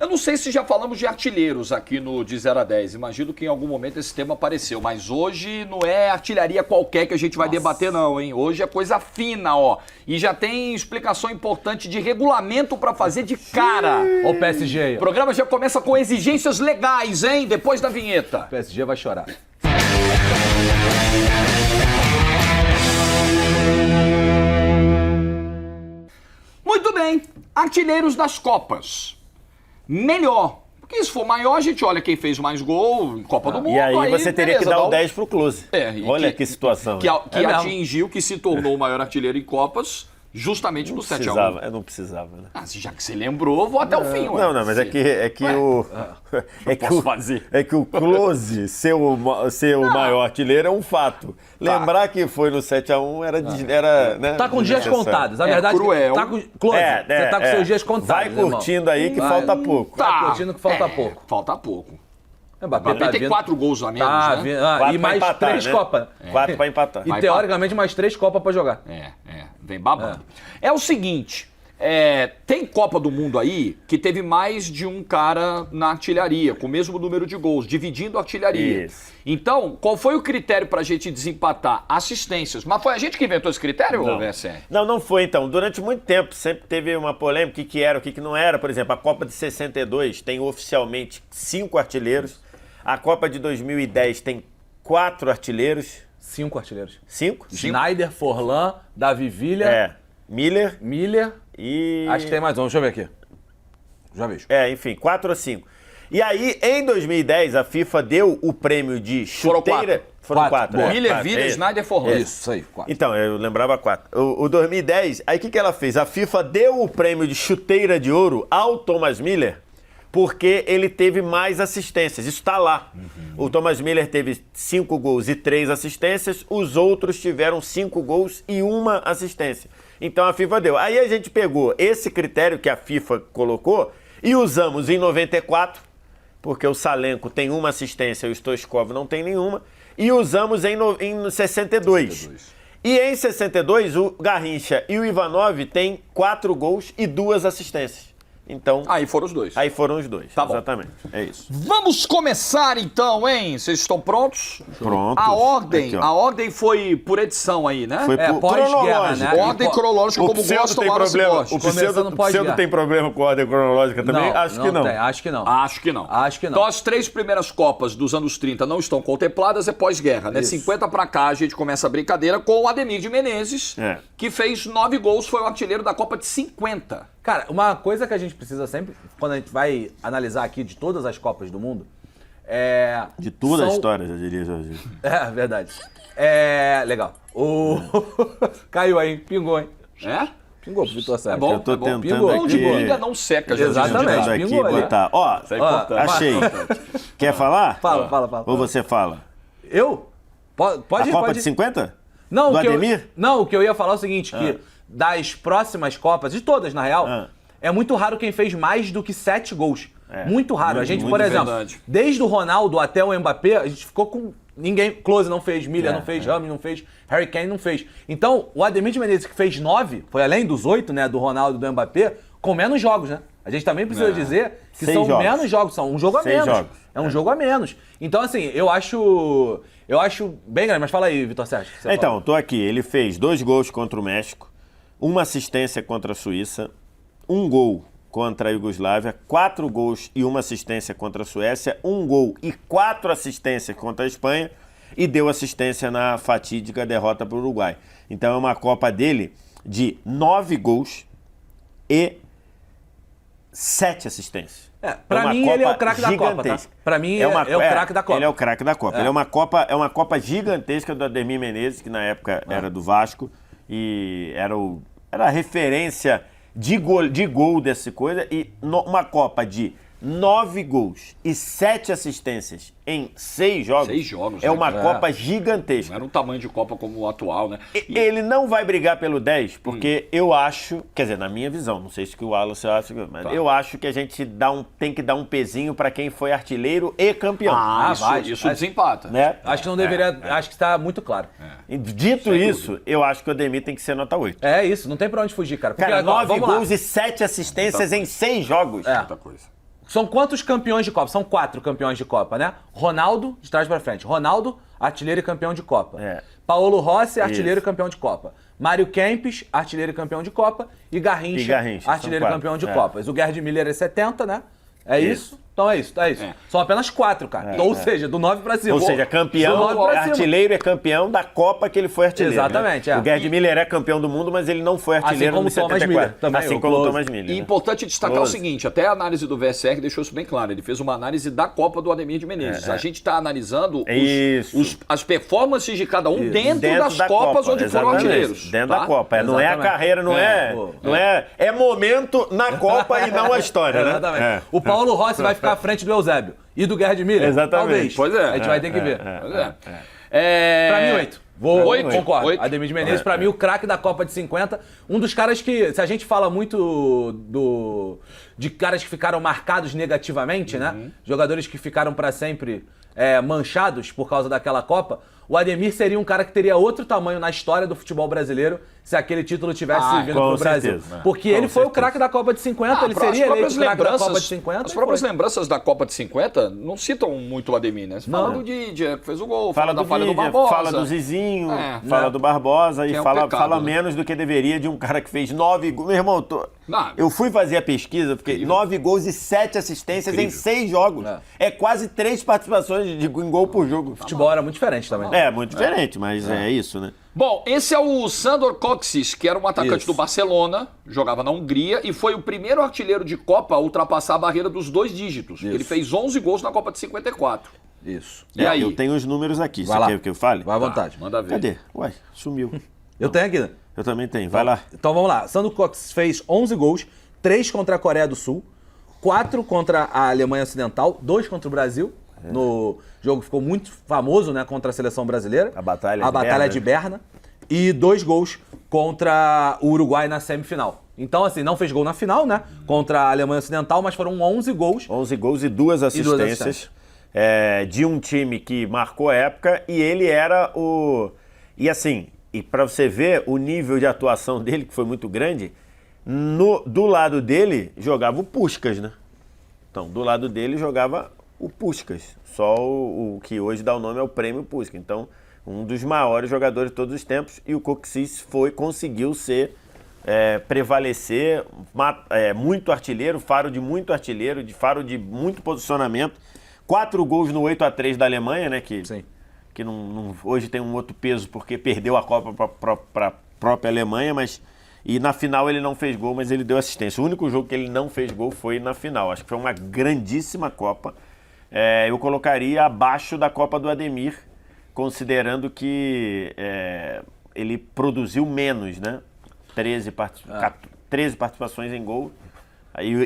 Eu não sei se já falamos de artilheiros aqui no de 0 a 10. Imagino que em algum momento esse tema apareceu. Mas hoje não é artilharia qualquer que a gente vai debater, não, hein? Hoje é coisa fina, ó. E já tem explicação importante de regulamento pra fazer de cara. Ó o PSG aí. O programa já começa com exigências legais, hein? Depois da vinheta. O PSG vai chorar. Muito bem. Artilheiros das Copas. Melhor. Porque se for maior, a gente olha quem fez mais gol em Copa do Mundo. E aí você teria beleza, que dar dá o 10 pro Close. Olha que situação. Que né? atingiu, que se tornou o maior artilheiro em Copas, justamente no 7x1. Eu não precisava, né? Ah, já que você lembrou, vou até o fim. Não, mas é que o... É que o Close ser o maior artilheiro é um fato. Lembrar que foi no 7x1 era né, tá com dias contados. Na verdade, cruel. tá com... Close, você tá com seus dias contados. Vai curtindo aí que falta pouco. Vai curtindo que falta pouco. Falta pouco. O Mbappé tem 4 gols a menos, né? E mais empatar, 3 né? Copas. 4 pra empatar. E teoricamente mais 3 Copas pra jogar. Vem babando. É o seguinte, tem Copa do Mundo aí que teve mais de um cara na artilharia, com o mesmo número de gols, dividindo a artilharia. Isso. Então, qual foi o critério pra gente desempatar? Assistências. Mas foi a gente que inventou esse critério, Não. VSR? Não foi então. Durante muito tempo sempre teve uma polêmica, o que era, o que não era. Por exemplo, a Copa de 62 tem oficialmente 5 artilheiros. A Copa de 2010 tem 4 artilheiros. 5 artilheiros. 5? Schneider, Forlan, Davi Villa, Miller e... e... Acho que tem mais um, deixa eu ver aqui. Já vejo. Enfim, 4 ou 5. E aí, em 2010, a FIFA deu o prêmio de chuteira... Foram 4. Miller, Villa, Schneider, Forlan. Isso aí, 4. Então, eu lembrava 4. O 2010, aí o que ela fez? A FIFA deu o prêmio de chuteira de ouro ao Thomas Miller porque ele teve mais assistências. Isso está lá. O Thomas Miller teve 5 gols e 3 assistências, os outros tiveram 5 gols e 1 assistência. Então a FIFA deu. Aí a gente pegou esse critério que a FIFA colocou e usamos em 94, porque o Salenko tem 1 assistência e o Stoichkov não tem nenhuma, e usamos em 62. E em 62, o Garrincha e o Ivanov têm 4 gols e 2 assistências. Então, aí foram os dois. Aí foram os dois, tá bom. Exatamente. É isso. Vamos começar então, hein? Vocês estão prontos? Prontos. A ordem foi por edição aí, né? Foi por pós-guerra, né? Ordem cronológica, como gostam lá no esporte. O Pseudo tem problema com ordem cronológica também? Acho que não. Acho que não. Acho que não. Acho que não. Então as 3 primeiras Copas dos anos 30 não estão contempladas, é pós-guerra, né? Isso. 50 pra cá a gente começa a brincadeira com o Ademir de Menezes, que fez 9 gols, foi o artilheiro da Copa de 50. Cara, uma coisa que a gente precisa sempre, quando a gente vai analisar aqui de todas as Copas do Mundo, de toda a história, eu diria, Jorge. É, verdade. Legal. Caiu aí, pingou, hein? Pingou pro Vitor Sérgio. É bom, eu tô tentando pingou, aqui. De pinga não seca, gente. Exatamente. Aqui, Pingou ali. botar. Ó, achei. Quer falar? Fala. Ou você fala? Eu? Pode A Copa de 50? Não, do Ademir? Não, o que eu ia falar é o seguinte, que das próximas Copas, de todas na real, é muito raro quem fez mais do que 7 gols. Muito raro. A gente, por exemplo, desde o Ronaldo até o Mbappé, a gente ficou com... Ninguém... Close não fez, Miller não fez, Rami não fez, Harry Kane não fez. Então, o Ademir de Menezes, que fez 9, foi além dos 8, né, do Ronaldo e do Mbappé, com menos jogos, né? A gente também precisa dizer que 6 são jogos. menos jogos, são um jogo a 6 menos. jogos. É um jogo a menos. Então, assim, eu acho bem grande. Mas fala aí, Vitor Sérgio. Então, tô aqui. Ele fez 2 gols contra o México, 1 assistência contra a Suíça, 1 gol contra a Iugoslávia, 4 gols e 1 assistência contra a Suécia, 1 gol e 4 assistências contra a Espanha e deu assistência na fatídica derrota para o Uruguai. Então é uma Copa dele de 9 gols e 7 assistências. Pra mim ele é o craque da Copa, tá? Pra mim é o craque da Copa. Ele é o craque da Copa. Ele é uma Copa gigantesca do Ademir Menezes, que na época era do Vasco e era a referência de gol dessa coisa, e uma Copa de 9 gols e 7 assistências em 6 jogos. 6 jogos, é uma Copa gigantesca. Não era um tamanho de Copa como o atual, né? Ele não vai brigar pelo 10, porque eu acho, quer dizer, na minha visão, não sei se o Wallace acha, mas eu acho que a gente tem que dar um pezinho para quem foi artilheiro e campeão. Isso desempata. Né? Acho que não deveria, acho que está muito claro. Dito isso, eu acho que o Ademir tem que ser nota 8. É isso, não tem pra onde fugir, cara. Porque, Cara, 9 gols e 7 assistências em 6 jogos. Muita coisa. São quantos campeões de Copa? São 4 campeões de Copa, né? Ronaldo, de trás pra frente. Ronaldo, artilheiro e campeão de Copa. Paulo Rossi, artilheiro e campeão de Copa. Mário Kempes, artilheiro e campeão de Copa. E Garrincha, artilheiro e campeão de Copas. O Gerd Miller é 70, né? É isso? Então é isso. São apenas 4, cara. Ou seja, do 9 pra cima. Ou seja, campeão, artilheiro é campeão da Copa que ele foi artilheiro. Exatamente, né? O Gerd Miller é campeão do mundo, mas ele não foi artilheiro assim como no 74. Miller, também, assim como o Thomas Miller. E importante destacar o seguinte, até a análise do VSR deixou isso bem claro, ele fez uma análise da Copa do Ademir de Menezes. A gente está analisando as performances de cada um dentro das Copas Copa, onde foram artilheiros. Dentro da Copa. Não é a carreira, não é... É momento na Copa e não a história, né? Exatamente. O Paulo Rossi vai ficar à frente do Eusébio. E do Gerd Miller? Exatamente. Talvez. Pois é. A gente vai ter que ver. Pra mim, 8. Concordo. Ademir de Menezes, pra mim, o craque da Copa de 50. Um dos caras que, se a gente fala muito de caras que ficaram marcados negativamente, né? Jogadores que ficaram pra sempre manchados por causa daquela Copa. O Ademir seria um cara que teria outro tamanho na história do futebol brasileiro se aquele título tivesse vindo pro Brasil. Porque ele foi o craque da Copa de 50, ele seria eleito o craque da Copa de 50. As próprias lembranças da Copa de 50 não citam muito o Ademir, né? Você fala do Didier, que fez o gol, fala da falha do Barbosa. Fala do Zizinho, fala do Barbosa e fala menos do que deveria de um cara que fez 9 gols. Meu irmão, eu fui fazer a pesquisa, porque 9 gols e 7 assistências em 6 jogos. É quase 3 participações em gol por jogo. O futebol era muito diferente também. É, muito diferente, mas é isso, né? Bom, esse é o Sandor Kocsis, que era um atacante do Barcelona, jogava na Hungria e foi o primeiro artilheiro de Copa a ultrapassar a barreira dos 2 dígitos. Ele fez 11 gols na Copa de 54. Isso. E aí? Eu tenho os números aqui. Vai Você quer que eu fale? Vai à vontade. Manda ver. Cadê? Uai, sumiu. Eu tenho aqui, né? Eu também tenho. Vai lá. Então vamos lá. Sandor Kocsis fez 11 gols, 3 contra a Coreia do Sul, 4 contra a Alemanha Ocidental, 2 contra o Brasil. No jogo que ficou muito famoso, né, contra a seleção brasileira. A Batalha de Berna. E 2 gols contra o Uruguai na semifinal. Então, assim, não fez gol na final, né? Contra a Alemanha Ocidental, mas foram 11 gols. 11 gols e 2 assistências. De um time que marcou a época e ele era o... E assim, e pra você ver o nível de atuação dele, que foi muito grande, do lado dele jogava o Puskás, né? Então, do lado dele jogava o Puskás. Só o que hoje dá o nome ao Prêmio Puskás. Então, um dos maiores jogadores de todos os tempos, e o Kocsis conseguiu prevalecer, muito artilheiro, faro de muito artilheiro, faro de muito posicionamento. 4 gols no 8-3 da Alemanha, né? Que hoje tem um outro peso porque perdeu a Copa para a própria Alemanha, e na final ele não fez gol, mas ele deu assistência. O único jogo que ele não fez gol foi na final. Acho que foi uma grandíssima Copa. Eu colocaria abaixo da Copa do Ademir, considerando que ele produziu menos, né? 13 participações em gol.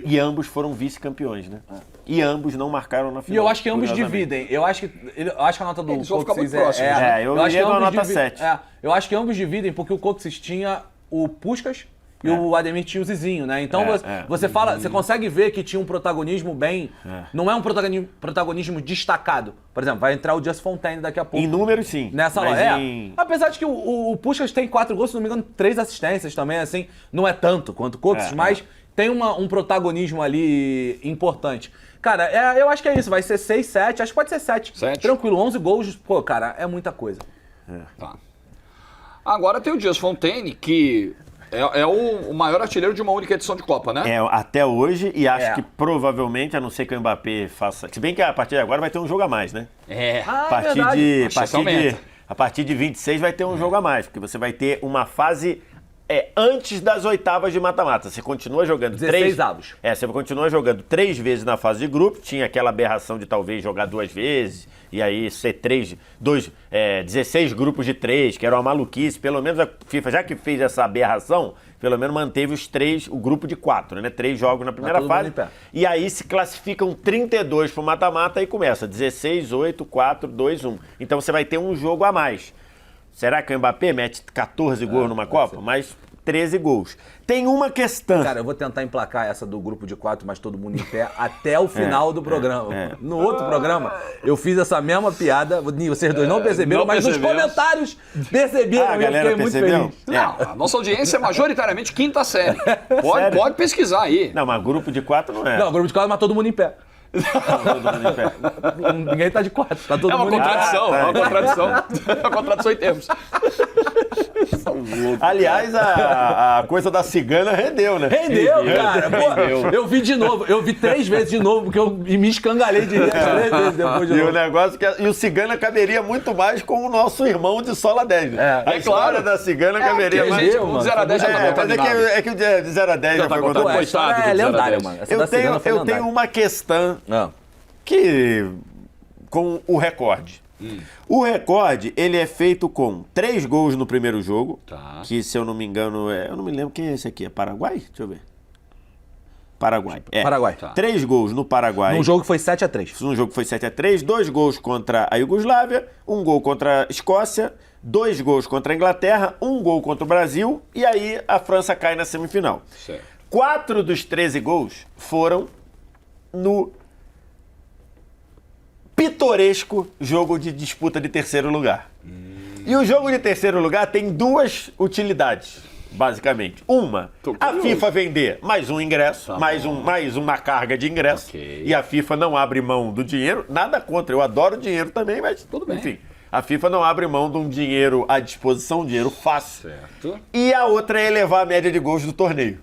E ambos foram vice-campeões, né? E ambos não marcaram na final. E eu acho que ambos dividem. Eu acho que a nota do Kocsis eu iria dar uma nota 7. Eu acho que ambos dividem porque o Kocsis tinha o Puskás e o Ademir tinha o Zizinho, né? Então você consegue ver que tinha um protagonismo não é um protagonismo destacado. Por exemplo, vai entrar o Just Fontaine daqui a pouco. Em números, sim. Nessa hora. Apesar de que o Puskás tem 4 gols, se não me engano, 3 assistências também, assim. Não é tanto quanto o Kocsis, mas tem um protagonismo ali importante. Cara, eu acho que é isso. Vai ser 6, 7. Acho que pode ser 7. Tranquilo, 11 gols. Pô, cara, é muita coisa. Tá. Agora tem o Just Fontaine, que... É o maior artilheiro de uma única edição de Copa, né? Até hoje, e acho que provavelmente, a não ser que o Mbappé faça... Se bem que a partir de agora vai ter um jogo a mais, né? A partir de 26 vai ter um jogo a mais, porque você vai ter uma fase antes das oitavas de mata-mata. Você continua jogando 16 avos. Você continua jogando 3 vezes na fase de grupo, tinha aquela aberração de talvez jogar 2 vezes, e aí ser 16 grupos de 3, que era uma maluquice. Pelo menos a FIFA, já que fez essa aberração, pelo menos manteve o grupo de 4, né? 3 jogos na primeira fase. E aí se classificam 32 pro mata-mata e começa 16, 8, 4, 2, 1. Então você vai ter um jogo a mais. Será que o Mbappé mete 14 gols numa Copa? Mas 13 gols. Tem uma questão. Cara, eu vou tentar emplacar essa do grupo de 4, mas todo mundo em pé, até o final do programa. No outro programa, eu fiz essa mesma piada, vocês dois não perceberam, mas nos comentários perceberam, e eu fiquei muito feliz. Não, a nossa audiência é majoritariamente quinta série. Pode pesquisar aí. Não, mas grupo de 4 não é. Não, grupo de 4, mas todo mundo em pé. Ninguém tá de 4, tá todo mundo em pé. É uma contradição, é uma contradição em termos. Aliás, a coisa da cigana rendeu, né? Rendeu, cara. Pô, eu vi de novo. Eu vi 3 vezes de novo, porque eu me escangalei de rir 3 vezes depois de novo. E o negócio e o cigana caberia muito mais com o nosso irmão de Sola 10. Né? A história da cigana caberia mais. Gente, o 0 a 10 já tá contaminado. É que o de 0 a 10 já foi contaminado. É lendário, mano. Eu tenho uma questão que com o recorde. O recorde, ele é feito com 3 gols no primeiro jogo, que se eu não me engano, eu não me lembro quem é esse aqui, é Paraguai? Deixa eu ver. Paraguai. Paraguai. 3 gols no Paraguai. Num jogo que foi 7-3. Num jogo que foi 7-3, 2 gols contra a Iugoslávia, 1 gol contra a Escócia, 2 gols contra a Inglaterra, 1 gol contra o Brasil, e aí a França cai na semifinal. Certo. 4 dos 13 gols foram no pitoresco jogo de disputa de terceiro lugar. E o jogo de terceiro lugar tem 2 utilidades, basicamente. Uma, a FIFA vender mais um ingresso, mais uma carga de ingresso. Okay. E a FIFA não abre mão do dinheiro. Nada contra, eu adoro dinheiro também, mas tudo bem. Enfim, a FIFA não abre mão de um dinheiro à disposição, um dinheiro fácil. Certo. E a outra é elevar a média de gols do torneio.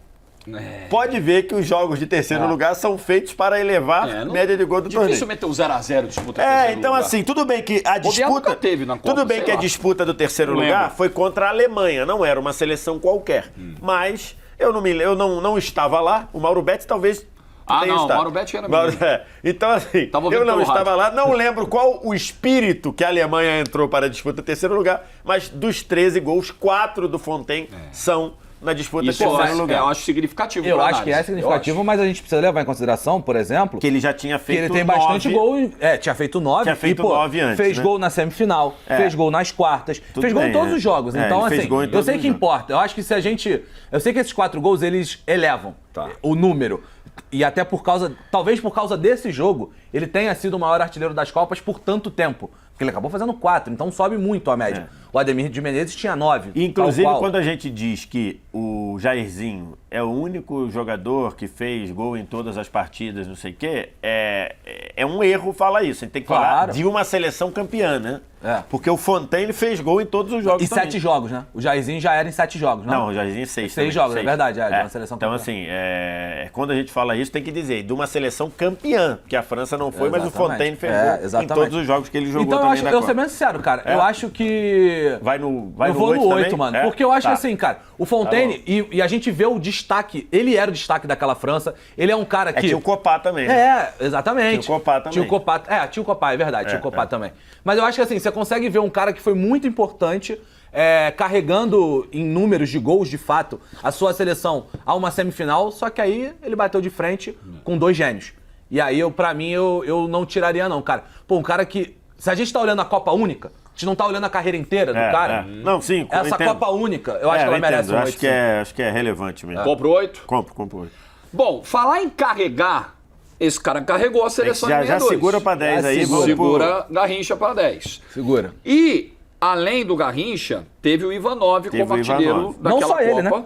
Pode ver que os jogos de terceiro lugar são feitos para elevar a média de gol do torneio. Difícil meter o 0x0 disputa terceiro então lugar. assim, tudo bem que a disputa teve na Copa, tudo bem que a disputa do terceiro lugar foi contra a Alemanha, não era uma seleção qualquer. Mas eu não estava lá, o Mauro Betti talvez tenha estado. O Mauro Betti era menino. Então assim, eu não estava lá, não lembro qual o espírito que a Alemanha entrou para a disputa do terceiro lugar, mas dos 13 gols, 4 do Fontaine são na disputa Isso terceiro lugar. Eu acho significativo. Eu acho que é significativo, mas a gente precisa levar em consideração, por exemplo, que ele já tinha feito 9. Que ele tem bastante gol. Tinha feito 9. Tinha feito 9 antes. Fez gol na semifinal, fez gol nas quartas, fez gol em todos os jogos. Então, assim, eu sei que importa. Eu acho que se a gente. Eu sei que esses 4 gols eles elevam o número. E até talvez por causa desse jogo, ele tenha sido o maior artilheiro das Copas por tanto tempo. Porque ele acabou fazendo 4, então sobe muito a média. O Ademir de Menezes tinha 9. Inclusive, quando a gente diz que o Jairzinho é o único jogador que fez gol em todas as partidas, não sei o quê, é um erro falar isso. A gente tem que falar de uma seleção campeã, né? Porque o Fontaine fez gol em todos os jogos também. 7 jogos, né? O Jairzinho já era em 7 jogos, não? Não, o Jairzinho 6. 6 jogos, é verdade, de uma seleção campeã. Então, assim, quando a gente fala isso, tem que dizer de uma seleção campeã, porque a França não foi, mas o Fontaine fez gol em todos os jogos que ele jogou também na Copa. Eu vou ser bem sincero, cara, eu acho que... Eu vou no 8, mano. Porque eu acho que assim, cara, o Fontaine, e a gente vê o destaque, ele era o destaque daquela França, ele é um cara que... Tinha o Copá também, né? Exatamente. Tinha o Copá também. Tinha o Copá, é verdade, tinha o Copá também. Mas eu acho que assim, você consegue ver um cara que foi muito importante, carregando em números de gols, de fato, a sua seleção a uma semifinal, só que aí ele bateu de frente com 2 gênios. E aí, pra mim, eu não tiraria não, cara. Pô, um cara que... Se a gente tá olhando a Copa Única, a gente não tá olhando a carreira inteira do cara. Não, sim, essa Copa Única, eu acho que ela merece um 8. Acho que é relevante mesmo. Compro 8? Compro 8. Bom, falar em carregar, esse cara carregou a seleção em 62. Já segura pra 10 aí. Segura Garrincha pra 10. Segura. E, além do Garrincha, teve o Ivanov como artilheiro daquela Não só Copa. ele, né?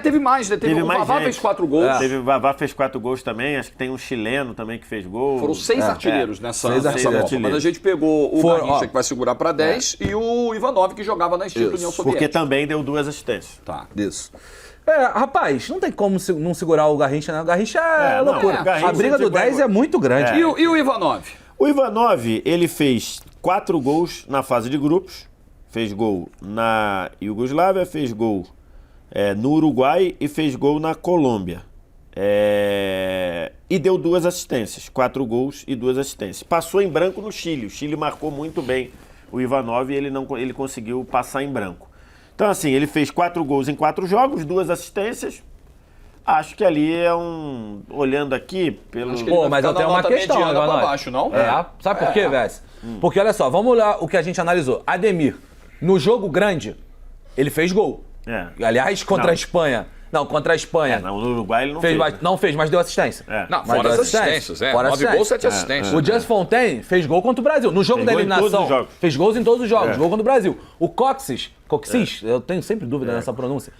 Teve mais, né? O Vavá fez 4 gols. O Vavá fez 4 gols também, acho que tem um chileno também que fez gol. Foram 6 artilheiros nessa Copa. Artilheiros. Mas a gente pegou o Garrincha, que vai segurar para 10, e o Ivanov, que jogava na extinta União Soviética. Porque também deu 2 assistências. Isso. Rapaz, não tem como não segurar o Garrincha, né? O Garrincha é loucura. A briga do 10 é muito grande. E o Ivanov? O Ivanov, ele fez 4 gols na fase de grupos. Fez gol na Iugoslávia, fez gol no Uruguai e fez gol na Colômbia. E deu 2 assistências, 4 gols e 2 assistências. Passou em branco no Chile. O Chile marcou muito bem o Ivanov e ele conseguiu passar em branco. Então, assim, ele fez 4 gols em 4 jogos, 2 assistências. Acho que ali olhando aqui pelo... mas eu tenho uma questão agora. Pra baixo, não? Sabe por quê, Vess? Porque olha só, vamos olhar o que a gente analisou. Ademir, no jogo grande, ele fez gol. Aliás, contra a Espanha. Não, contra a Espanha. No Uruguai ele não fez. fez. Não fez, mas deu assistência. Não, fora as assistências. 9 gols, 7 assistências. O Just Fontaine fez gol contra o Brasil. No jogo da eliminação, fez gols em todos os jogos. Gol contra o Brasil. O Coxis, eu tenho sempre dúvida nessa pronúncia.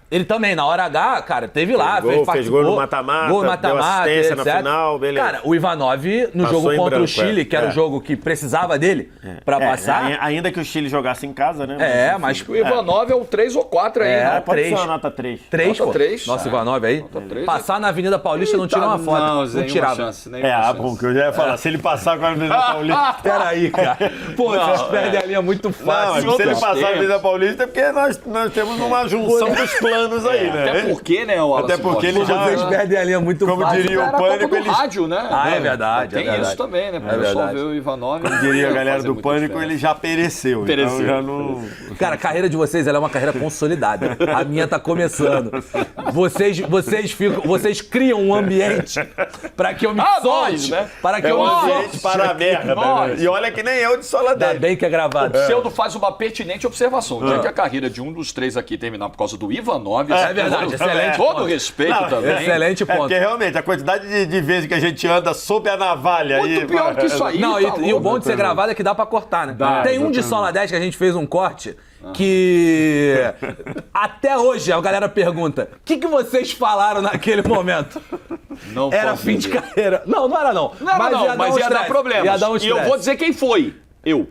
Ele também, na hora H, cara, teve lá, fez gol no mata-mata, deu assistência etc. na final, beleza. Cara, o Ivanov, no Passou jogo contra branco, o Chile, que era o jogo que precisava dele pra passar. Ainda que o Chile jogasse em casa, né? Mas o Ivanov é o 3 ou 4 aí, né? Pode ser uma nota 3. 3, nota 3. Nossa, Ivanov aí. Passar na Avenida Paulista não tira uma foto. Não tirava. Bom, que eu já ia falar. Se ele passar com a Avenida Paulista... Peraí, cara. Pô, vocês perdem a linha muito fácil. Se ele passar a Avenida Paulista é porque nós temos uma junção dos planos aí, né? Até porque, né, Wallace? Até porque ele já... Vocês perdem a linha muito como fácil. Diria o Pânico, ele... rádio, né? É verdade. Tem isso também, né? Porque só ver o Ivanov... Como diria a galera do Pânico, ele já pereceu. Então já não... Cara, a carreira de vocês ela é uma carreira consolidada. A minha tá começando. Vocês criam um ambiente para que eu me solte. Né? Para que é eu um me ambiente para a merda. Né? E olha que nem eu de sola Ainda 10. bem que é gravado. O Pseudo faz uma pertinente observação. Já que a carreira de um dos três aqui terminar por causa do Ivanov... É verdade, excelente. Todo respeito também. Excelente ponto. Porque realmente, a quantidade de vezes que a gente anda sob a navalha... Muito pior que isso aí. Não, e o bom de ser gravado é que dá pra cortar, né? Tem um de Sola 10 que a gente fez um corte que... Até hoje a galera pergunta, o que vocês falaram naquele momento? Não era fim de carreira. Não era não. Mas ia dar problemas. Ia dar um e eu vou dizer quem foi. Eu.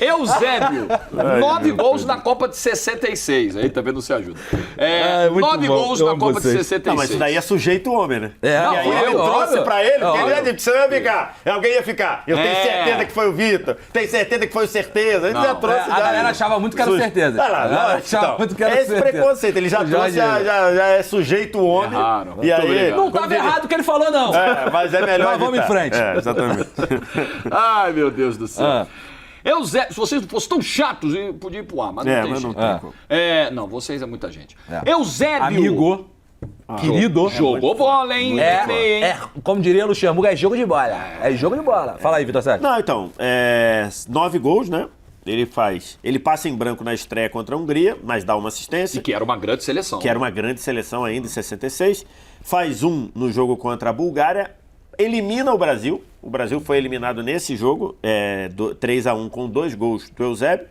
Eusébio, 9 gols na Copa de 66. Aí também não se ajuda. 9 gols na Copa de 66. Não, mas isso daí é sujeito homem, né? E aí eu trouxe pra ele, porque ele ia dizer, alguém ia ficar. Eu tenho certeza que foi o Vitor, tenho certeza que foi o Certeza. Ele já trouxe. A galera achava muito que era Certeza. Achava muito que era Certeza. Esse preconceito, ele já trouxe, já é sujeito homem. E aí... Não estava errado o que ele falou, não. Mas é melhor. Mas vamos em frente. Exatamente. Ai, meu Deus do céu. Eusébio, se vocês não fossem tão chatos, podia ir pro ar, mas não tem jeito. Não, vocês é muita gente. Eusébio. Amigo. Querido. Jogou bola, hein? Como diria Luxemburgo, é jogo de bola. É jogo de bola. Fala aí, Vitor Sérgio. Não, então, 9 gols, né? Ele passa em branco na estreia contra a Hungria, mas dá uma assistência. E que era uma grande seleção. Que era uma grande seleção ainda, em 66. Faz no jogo contra a Bulgária. Elimina o Brasil. O Brasil foi eliminado nesse jogo, 3-1 com 2 gols do Eusébio.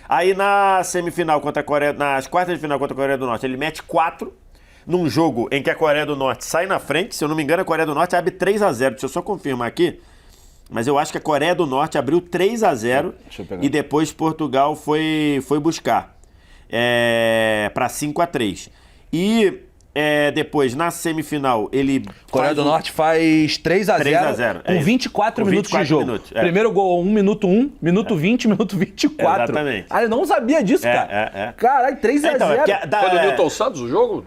Aí na semifinal contra a Coreia, nas quartas de final contra a Coreia do Norte, ele mete 4 num jogo em que a Coreia do Norte sai na frente. Se eu não me engano, a Coreia do Norte abre 3-0. Deixa eu só confirmar aqui. Mas eu acho que a Coreia do Norte abriu 3-0 e depois Portugal foi buscar para 5-3. E depois, na semifinal, ele... Coreia do Norte faz 3-0 com 24 minutos de jogo. Primeiro gol, 1 minuto 1, minuto 20, minuto 24. Exatamente. Eu não sabia disso, cara. Caralho, 3-0. Foi do Newton Santos o jogo?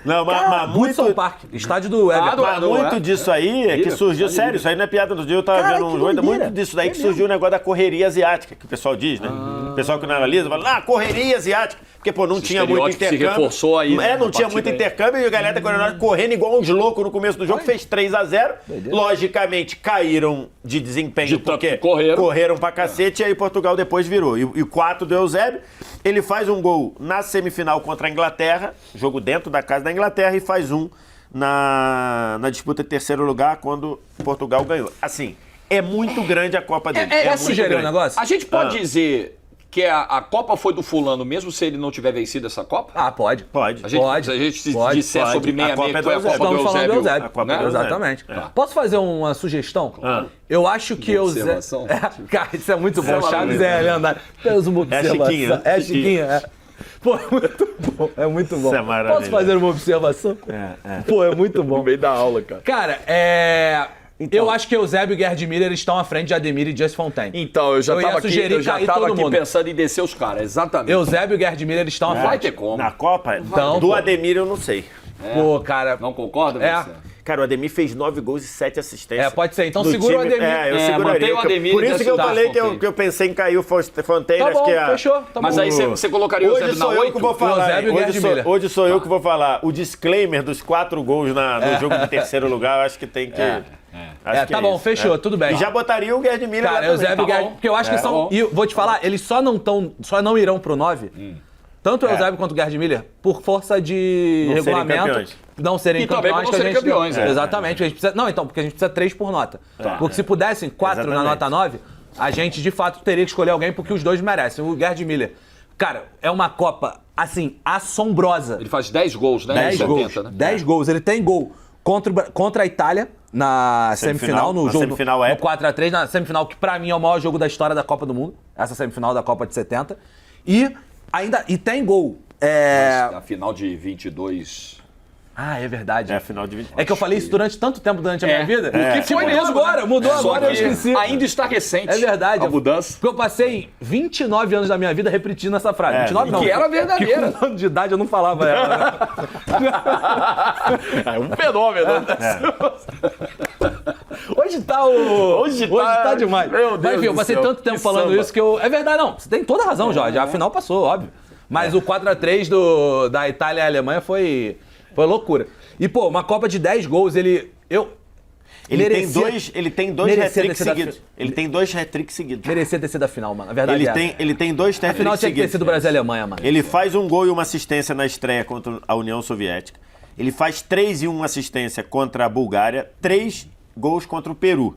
Não, mas muito... Hudson Park, estádio do Everton. Mas muito disso aí é que surgiu... Sério, isso aí não é piada. No dia eu tava vendo um jogo, muito disso daí que surgiu o negócio da correria asiática, que o pessoal diz, né? O pessoal que não analisa fala, correria asiática. Porque, pô, não tinha muito intercâmbio. Se reforçou aí. Não tinha muito intercâmbio e a galera da Coreia do Norte correndo igual uns loucos no começo do jogo, fez 3-0. Logicamente, caíram de desempenho porque correram pra cacete e aí Portugal depois virou. E 4 do Eusébio. Ele faz um gol na semifinal contra a Inglaterra, jogo dentro da casa da Inglaterra, e faz na disputa de terceiro lugar quando Portugal ganhou. Assim, é muito grande a Copa dele. Posso sugerir um negócio? A gente pode dizer que a Copa foi do fulano mesmo se ele não tiver vencido essa Copa? Pode. A gente disser sobre meia-meia que foi a Copa do Estamos falando do Eusébio. Eusébio. Né? Exatamente. Posso fazer uma sugestão? Eu acho que o Eusébio... Cara, isso é muito bom. Chaves lendário. Temos uma observação. É Chiquinha. Pô, é muito bom. É muito bom. Isso é maravilhoso. Posso fazer uma observação? Pô, é muito bom. No meio da aula, cara. Cara, eu acho que Eusébio e Gerd Miller estão à frente de Ademir e Just Fontaine. Então, eu já tava aqui pensando em descer os caras, exatamente. Eusébio e Gerd Miller estão à frente. Vai ter como. Na Copa? Então, do Ademir eu não sei. Pô, cara... Não concorda, você? Cara, o Ademir fez 9 gols e 7 assistências. Pode ser. Então segura o Ademir. Eu seguraria. O Ademir. Por isso que eu falei que eu pensei em cair o Fontaine. Tá bom, fechou. Mas aí você colocaria o Eusébio na 8? Hoje sou eu que vou falar. Hoje sou eu que vou falar. O disclaimer dos 4 gols no jogo de terceiro lugar, eu acho que tem que... Tá bom, fechou, tudo bem. E já botaria o Gerd Müller Cara, lá o Zé também. Gerd, porque eu acho que são... E vou te falar, eles só não irão pro 9, tanto o Eusébio quanto o Gerd Müller, por força de Não serem regulamento, campeões. não serem E também campeões. por não serem campeões, Exatamente. A gente precisa, não, então, porque a gente precisa 3 por nota. Porque se pudessem 4 na Exatamente. nota 9, a gente, de fato, teria que escolher alguém porque os dois merecem. O Gerd Müller, cara, é uma Copa, assim, assombrosa. Ele faz 10 gols, né? 10 em 70, gols. né? 10 gols. Ele tem gol contra a Itália na semifinal, no na jogo semifinal no épica. 4x3, na semifinal que pra mim é o maior jogo da história da Copa do Mundo, essa semifinal da Copa de 70. E tem gol. A final de 22... Ah, é verdade. É a final de 20. É que eu falei isso durante tanto tempo durante a minha vida. Que foi mudou mesmo, agora, né? mudou Só agora, eu que esqueci. Ainda está recente. É verdade. A mudança. Porque eu passei 29 anos da minha vida repetindo essa frase. 29 não. que era verdadeira. Que com 1 ano de idade eu não falava ela. É um fenômeno. Hoje tá demais. Meu Deus Mas, enfim, eu do passei céu, tanto tempo que falando samba. isso que eu... É verdade, não. Você tem toda a razão, Jorge. A final passou, óbvio. Mas o 4x3 da Itália e Alemanha foi loucura. E, pô, uma Copa de 10 gols, ele tem dois merecia hat-tricks ter sido seguidos. Ele tem 2 hat-tricks seguidos. merecia ter sido a final, mano. A verdade Ele tem 2 A final hat-tricks tinha que ter seguidos. sido Brasil e Alemanha, mano. Ele faz um gol e uma assistência na estreia contra a União Soviética. Ele faz 3 e 1 assistência contra a Bulgária. 3 gols contra o Peru.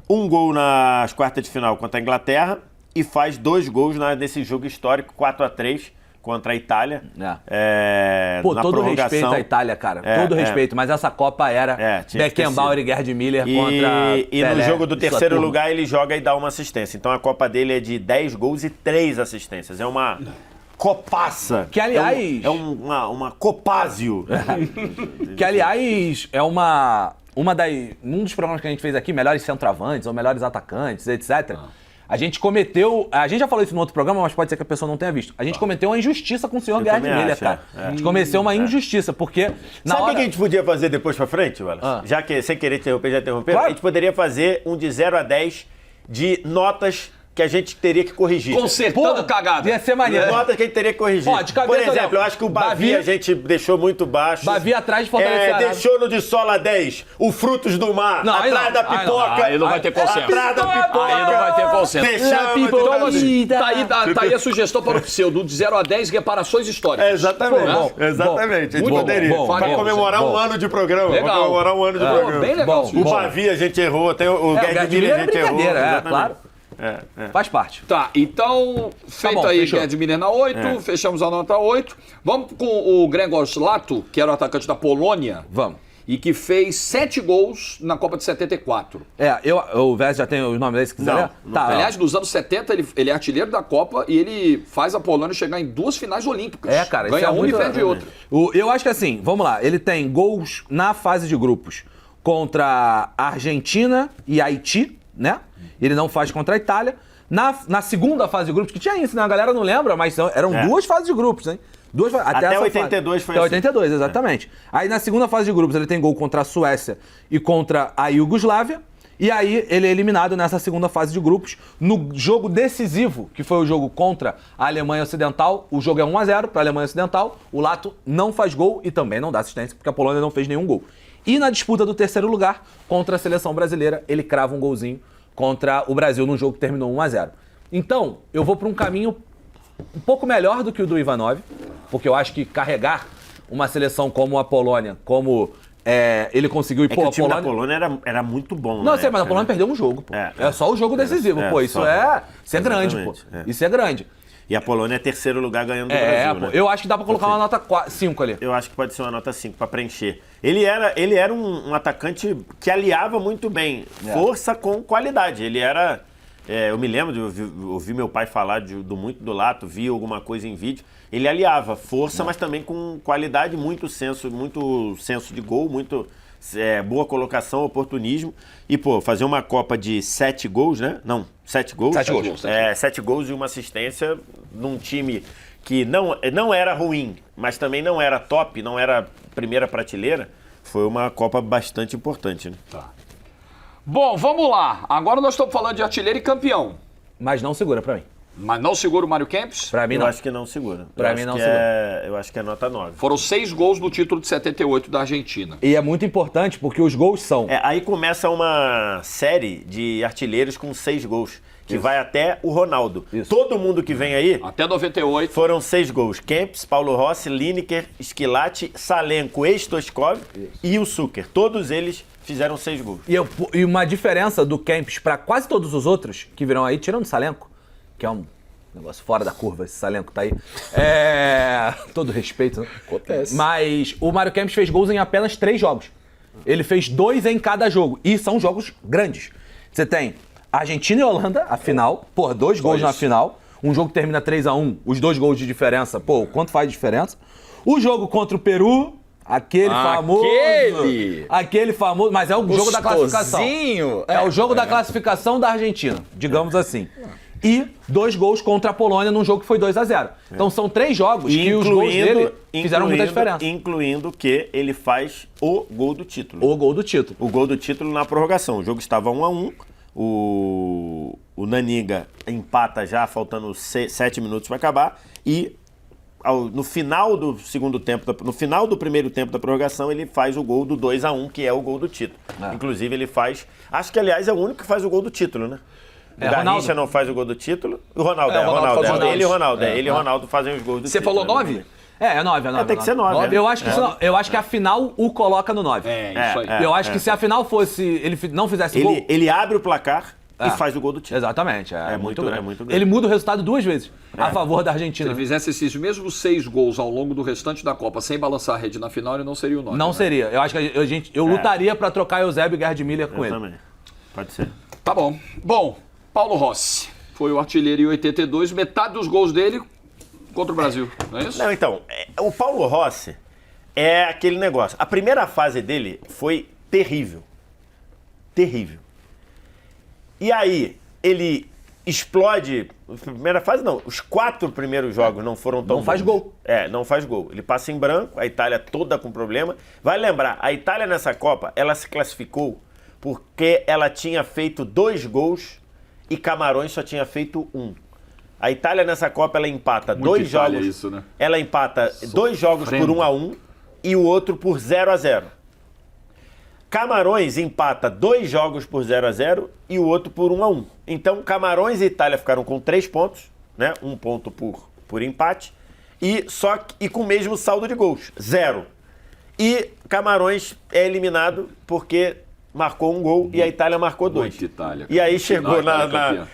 1 gol nas quartas de final contra a Inglaterra. E faz 2 gols nesse jogo histórico, 4x3, contra a Itália. Pô, na todo prorrogação. respeito à Itália, cara. Todo respeito. Mas essa Copa era tinha que ter Beckenbauer sido. e Gerd Müller contra E no Pelé jogo do e sua terceiro turma. lugar ele joga e dá uma assistência. Então a Copa dele é de 10 gols e 3 assistências. É uma copaça. Que, aliás... uma copásio. Que, aliás, é um dos programas que a gente fez aqui, melhores centroavantes ou melhores atacantes, etc. A gente já falou isso no outro programa, mas pode ser que a pessoa não tenha visto. A gente cometeu uma injustiça com o senhor Gerd também Müller, acho, cara. A gente cometeu uma injustiça, porque Sabe o que a gente podia fazer depois pra frente, Wallace? Já que, sem querer interromper, já interrompeu, Claro. a gente poderia fazer um de 0 a 10 de notas que a gente teria que corrigir. Consertando cagada. Ia ser maneiro. Notas que a gente teria que corrigir. Ó, de cabeça, Por exemplo, não. eu acho que o Bavi a gente deixou muito baixo. Bavi atrás de Fortaleza Ceará. Deixou no de Sola 10, o Frutos do Mar, Não, aí atrás não. da pipoca. Aí não vai ter consenso. Atrás da pipoca. Aí não vai ter consenso. Deixamos Então, de assim, tá aí a sugestão para o pseudo de 0 a 10 reparações históricas. Exatamente. Bom, Exatamente. A gente muito poderia. bom, Para bom, comemorar bom. um ano de programa. Legal. Pra comemorar um ano de programa. Bem legal. Bom. O Bavi a gente errou, até o Gerd Gerd Müller a Müller é gente errou. brincadeira, exatamente. claro. Faz parte. Tá, então, feito bom, aí fechou. Gerd Müller na 8, fechamos a nota 8. Vamos com o Gregor Lato, que era o atacante da Polônia. Vamos. E que fez 7 gols na Copa de 74. O Vez já tem os nomes aí, se quiser. Não, ler? não Tá, tem. Aliás, nos anos 70, ele é artilheiro da Copa e ele faz a Polônia chegar em 2 finais olímpicas. cara, isso Ganha é uma muito e perde outra. Eu acho que assim, vamos lá, ele tem gols na fase de grupos contra a Argentina e Haiti, né? Ele não faz contra a Itália. Na segunda fase de grupos, que tinha isso, né? A galera não lembra, mas eram 2 fases de grupos, hein? Até essa 82 foi Até assim. 82, exatamente. Aí na segunda fase de grupos ele tem gol contra a Suécia e contra a Iugoslávia. E aí ele é eliminado nessa segunda fase de grupos. No jogo decisivo, que foi o jogo contra a Alemanha Ocidental, o jogo é 1-0 para a Alemanha Ocidental. O Lato não faz gol e também não dá assistência, porque a Polônia não fez nenhum gol. E na disputa do terceiro lugar, contra a seleção brasileira, ele crava um golzinho contra o Brasil num jogo que terminou 1-0. Então, eu vou para um caminho um pouco melhor do que o do Ivanov, porque eu acho que carregar uma seleção como a Polônia, como ele conseguiu... É que o time da Polônia era muito bom. Não, sei, mas a Polônia perdeu um jogo, pô. É só o jogo decisivo, pô. Isso é grande, pô. Isso é grande. E a Polônia é terceiro lugar ganhando do Brasil, pô. né? Eu acho que dá pra colocar uma nota 5 ali. Eu acho que pode ser uma nota 5 para preencher. Ele era um atacante que aliava muito bem força com qualidade. Ele era... eu me lembro de ouvir meu pai falar muito do Lato, vi alguma coisa em vídeo. Ele aliava força, mas também com qualidade, muito senso de gol, muito boa colocação, oportunismo. E, pô, fazer uma Copa de 7 gols, né? Não, 7 gols. 7 gols. 7 gols e uma assistência num time que não era ruim, mas também não era top, não era primeira prateleira. Foi uma Copa bastante importante, né? Tá. Bom, vamos lá. Agora nós estamos falando de artilheiro e campeão. Mas não segura pra mim. Mas não segura o Mário Kempis? Pra mim, não. Eu acho que não segura. Pra mim, não segura. Eu acho que é nota 9. Foram 6 gols no título de 78 da Argentina. E é muito importante porque os gols são... Aí começa uma série de artilheiros com 6 gols, que vai até o Ronaldo. Isso. Todo mundo que vem aí Até 98. foram 6 gols. Kempis, Paulo Rossi, Lineker, Schillaci, Salenko, Stoichkov e o Suker. Todos eles fizeram 6 gols. E uma diferença do Kempis pra quase todos os outros que virão aí, tirando o Salenko, que é um negócio fora da curva, esse Salenko tá aí. Todo respeito, né? Acontece. Mas o Mário Kempis fez gols em apenas 3 jogos. Ele fez 2 em cada jogo. E são jogos grandes. Você tem Argentina e Holanda, a final. 2 gols na final. Um jogo que termina 3-1, os 2 gols de diferença. Quanto faz diferença? O jogo contra o Peru, aquele famoso, mas é o jogo da classificação. É o jogo da classificação da Argentina, digamos assim. E 2 gols contra a Polônia num jogo que foi 2-0. Então são 3 jogos que os gols dele fizeram muita diferença. Incluindo que ele faz o gol do título. O gol do título. O gol do título na prorrogação. O jogo estava 1-1. O Naninga empata já, faltando 7 minutos para acabar. E no final do segundo tempo, no final do primeiro tempo da prorrogação, ele faz o gol do 2-1, que é o gol do título. Inclusive, ele faz... Acho que, aliás, é o único que faz o gol do título, né? O Garrincha não faz o gol do título. O Ronaldo Ele e o Ronaldo. Ele e o Ronaldo fazem os gols do título. Você falou 9? É 9. Tem que ser 9. Eu acho que a final o coloca no 9. Isso aí. Eu acho que se a final fosse... Ele não fizesse gol... Ele abre o placar e faz o gol do título. Exatamente. É muito grande. É muito grande. Ele muda o resultado 2 vezes a favor da Argentina. Se ele fizesse esses mesmos 6 gols ao longo do restante da Copa, sem balançar a rede na final, ele não seria o 9. Não seria. Eu acho que eu lutaria pra trocar Eusébio e Gerd Miller com ele. Também. Pode ser. Tá bom. Bom, Paulo Rossi foi o artilheiro em 82, metade dos gols dele contra o Brasil, não é isso? Não, então, o Paulo Rossi é aquele negócio. A primeira fase dele foi terrível. Terrível. E aí, ele explode... Primeira fase não, os 4 primeiros jogos não foram tão Não faz bons. gol. Não faz gol. Ele passa em branco, a Itália toda com problema. Vai lembrar, a Itália nessa Copa, ela se classificou porque ela tinha feito 2 gols e Camarões só tinha feito 1. A Itália nessa Copa, ela empata Muito 2 Itália jogos. isso, né? Ela empata 2 jogos por 1-1 e o outro por 0-0. Camarões empata 2 jogos por 0-0 e o outro por 1-1. Então, Camarões e Itália ficaram com 3 pontos, né? 1 ponto por empate, e com o mesmo saldo de gols, 0. E Camarões é eliminado porque marcou 1 gol e a Itália marcou 2. Muita Itália. E aí chegou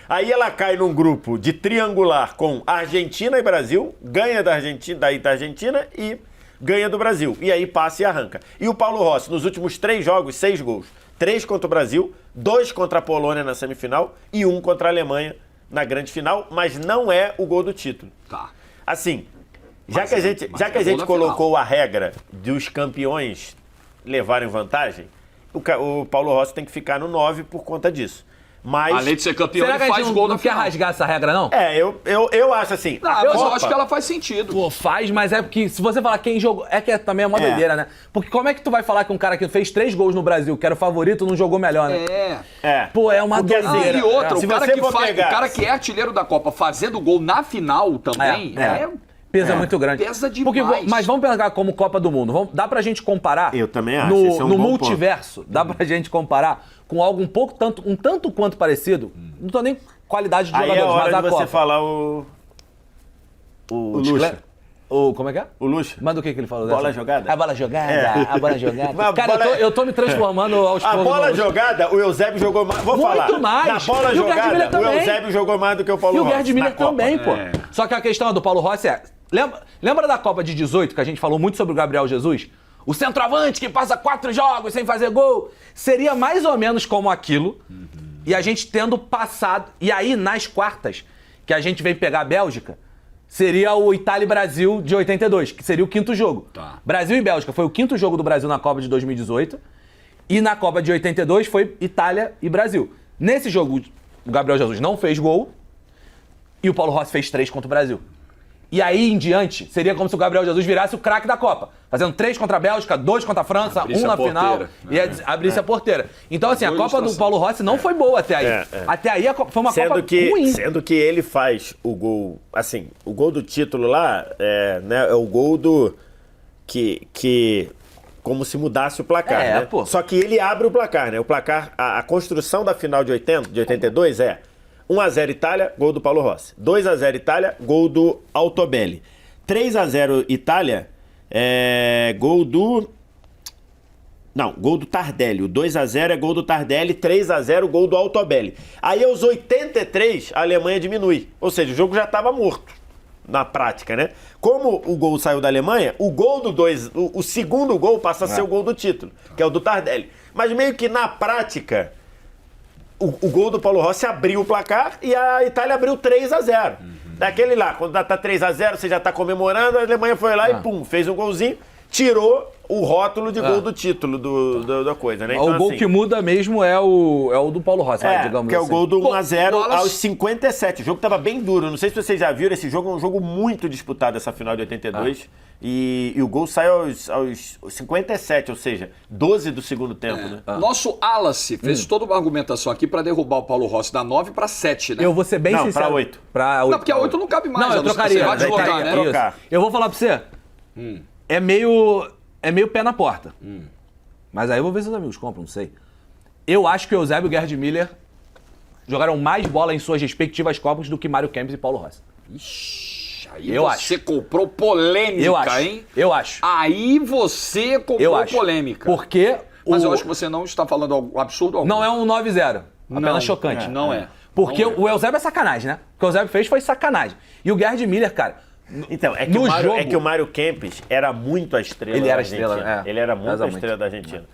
Aí ela cai num grupo de triangular com Argentina e Brasil, ganha da Argentina e ganha do Brasil. E aí passa e arranca. E o Paulo Rossi, nos últimos 3 jogos, 6 gols. 3 contra o Brasil, 2 contra a Polônia na semifinal e 1 contra a Alemanha na grande final, mas não é o gol do título. Tá. Assim, já que a gente colocou a regra dos campeões levarem vantagem, o Paulo Rossi tem que ficar no 9 por conta disso. Mas... Além de ser campeão, Será ele que a faz gente gol não na quer final. rasgar essa regra, não? Eu acho assim. Mas eu acho que ela faz sentido. Faz, mas é porque se você falar quem jogou... também é uma doideira, né? Porque como é que tu vai falar que um cara que fez 3 gols no Brasil, que era o favorito, não jogou melhor, né? É uma Porque, doideira. E outra, Se o cara você que for faz, pegar- o cara que é artilheiro da Copa fazendo gol na final também, Pesa muito grande. Pesa demais. Mas vamos pegar como Copa do Mundo. Dá pra gente comparar... Eu também acho, esse é um no bom multiverso, dá pra gente comparar com algo um tanto quanto parecido. Não tô nem qualidade de Aí jogadores, é hora mas a de você Copa. falar o Lucha. Como é que é? O Lucha. Manda o que ele falou? Bola dessa? jogada? A bola jogada, a bola jogada. Mas Cara, bola- eu tô me transformando aos A poucos. bola jogada, o Eusébio jogou mais. Vou Muito falar. mais. Na bola E o Gerd Miller jogada, o também. Eusébio jogou mais do que o Paulo E o Rossi. Gerd Miller na Copa. também, pô. Só que a questão do Paulo Rossi é... Lembra da Copa de 18, que a gente falou muito sobre o Gabriel Jesus? O centroavante que passa 4 jogos sem fazer gol. Seria mais ou menos como aquilo. E a gente tendo passado... E aí, nas quartas, que a gente vem pegar a Bélgica, seria o Itália e Brasil de 82, que seria o 5º jogo. Tá. Brasil e Bélgica foi o 5º jogo do Brasil na Copa de 2018. E na Copa de 82 foi Itália e Brasil. Nesse jogo, o Gabriel Jesus não fez gol. E o Paulo Rossi fez 3 contra o Brasil. E aí em diante, seria como se o Gabriel Jesus virasse o craque da Copa. Fazendo 3 contra a Bélgica, 2 contra a França, Abrisse 1 na a final. E abrisse a porteira. Então, assim, a Copa do Paulo Rossi não foi boa até aí. Até aí foi uma Copa ruim. Sendo que ele faz o gol, assim, o gol do título lá, né, é o gol do... que como se mudasse o placar, né? Pô. Só que ele abre o placar, né? O placar, a construção da final de 82 é 1-0 Itália, gol do Paulo Rossi. 2-0 Itália, gol do Altobelli. 3-0 Itália, gol do... Não, gol do Tardelli. O 2-0 é gol do Tardelli, 3-0 gol do Altobelli. Aí aos 83 a Alemanha diminui. Ou seja, o jogo já estava morto na prática, né? Como o gol saiu da Alemanha, o gol do o segundo gol passa a ser o gol do título, que é o do Tardelli. Mas meio que na prática, o gol do Paulo Rossi abriu o placar e a Itália abriu 3-0. Daquele lá, quando tá 3-0, você já tá comemorando, a Alemanha foi lá e pum, fez um golzinho, tirou o rótulo de gol do título da coisa, né? Então, o gol assim, que muda mesmo é o do Paulo Rossi, digamos que é o assim. gol do 1-0 Wallace... aos 57. O jogo tava bem duro. Não sei se vocês já viram, esse jogo é um jogo muito disputado, essa final de 82. E o gol sai aos 57, ou seja, 12 do segundo tempo, né? Nosso Wallace fez toda uma argumentação aqui pra derrubar o Paulo Rossi da 9 pra 7, né? Eu vou ser bem Não, sincero. pra 8. Não, porque a 8 não cabe mais. Não, eu trocaria. Você vai deslocar, né? trocar. Eu vou falar pra você. É meio pé na porta. Mas aí eu vou ver se os amigos compram, não sei. Eu acho que o Eusébio e o Gerd Miller jogaram mais bola em suas respectivas Copas do que Mário Kempis e Paulo Rossi. Ixi, aí Eu você comprou polêmica, hein? Eu acho. Aí você comprou polêmica. Porque Mas eu acho que você não está falando algo absurdo algum. não é um 9-0. Apenas chocante. Não é. Porque Não é. o Eusébio é sacanagem, né? O que o Eusébio fez foi sacanagem. E o Gerd Miller, cara... Então, que o Mário Kempis era muito a estrela Ele da era Argentina. estrela, Ele era muito exatamente. a estrela da Argentina.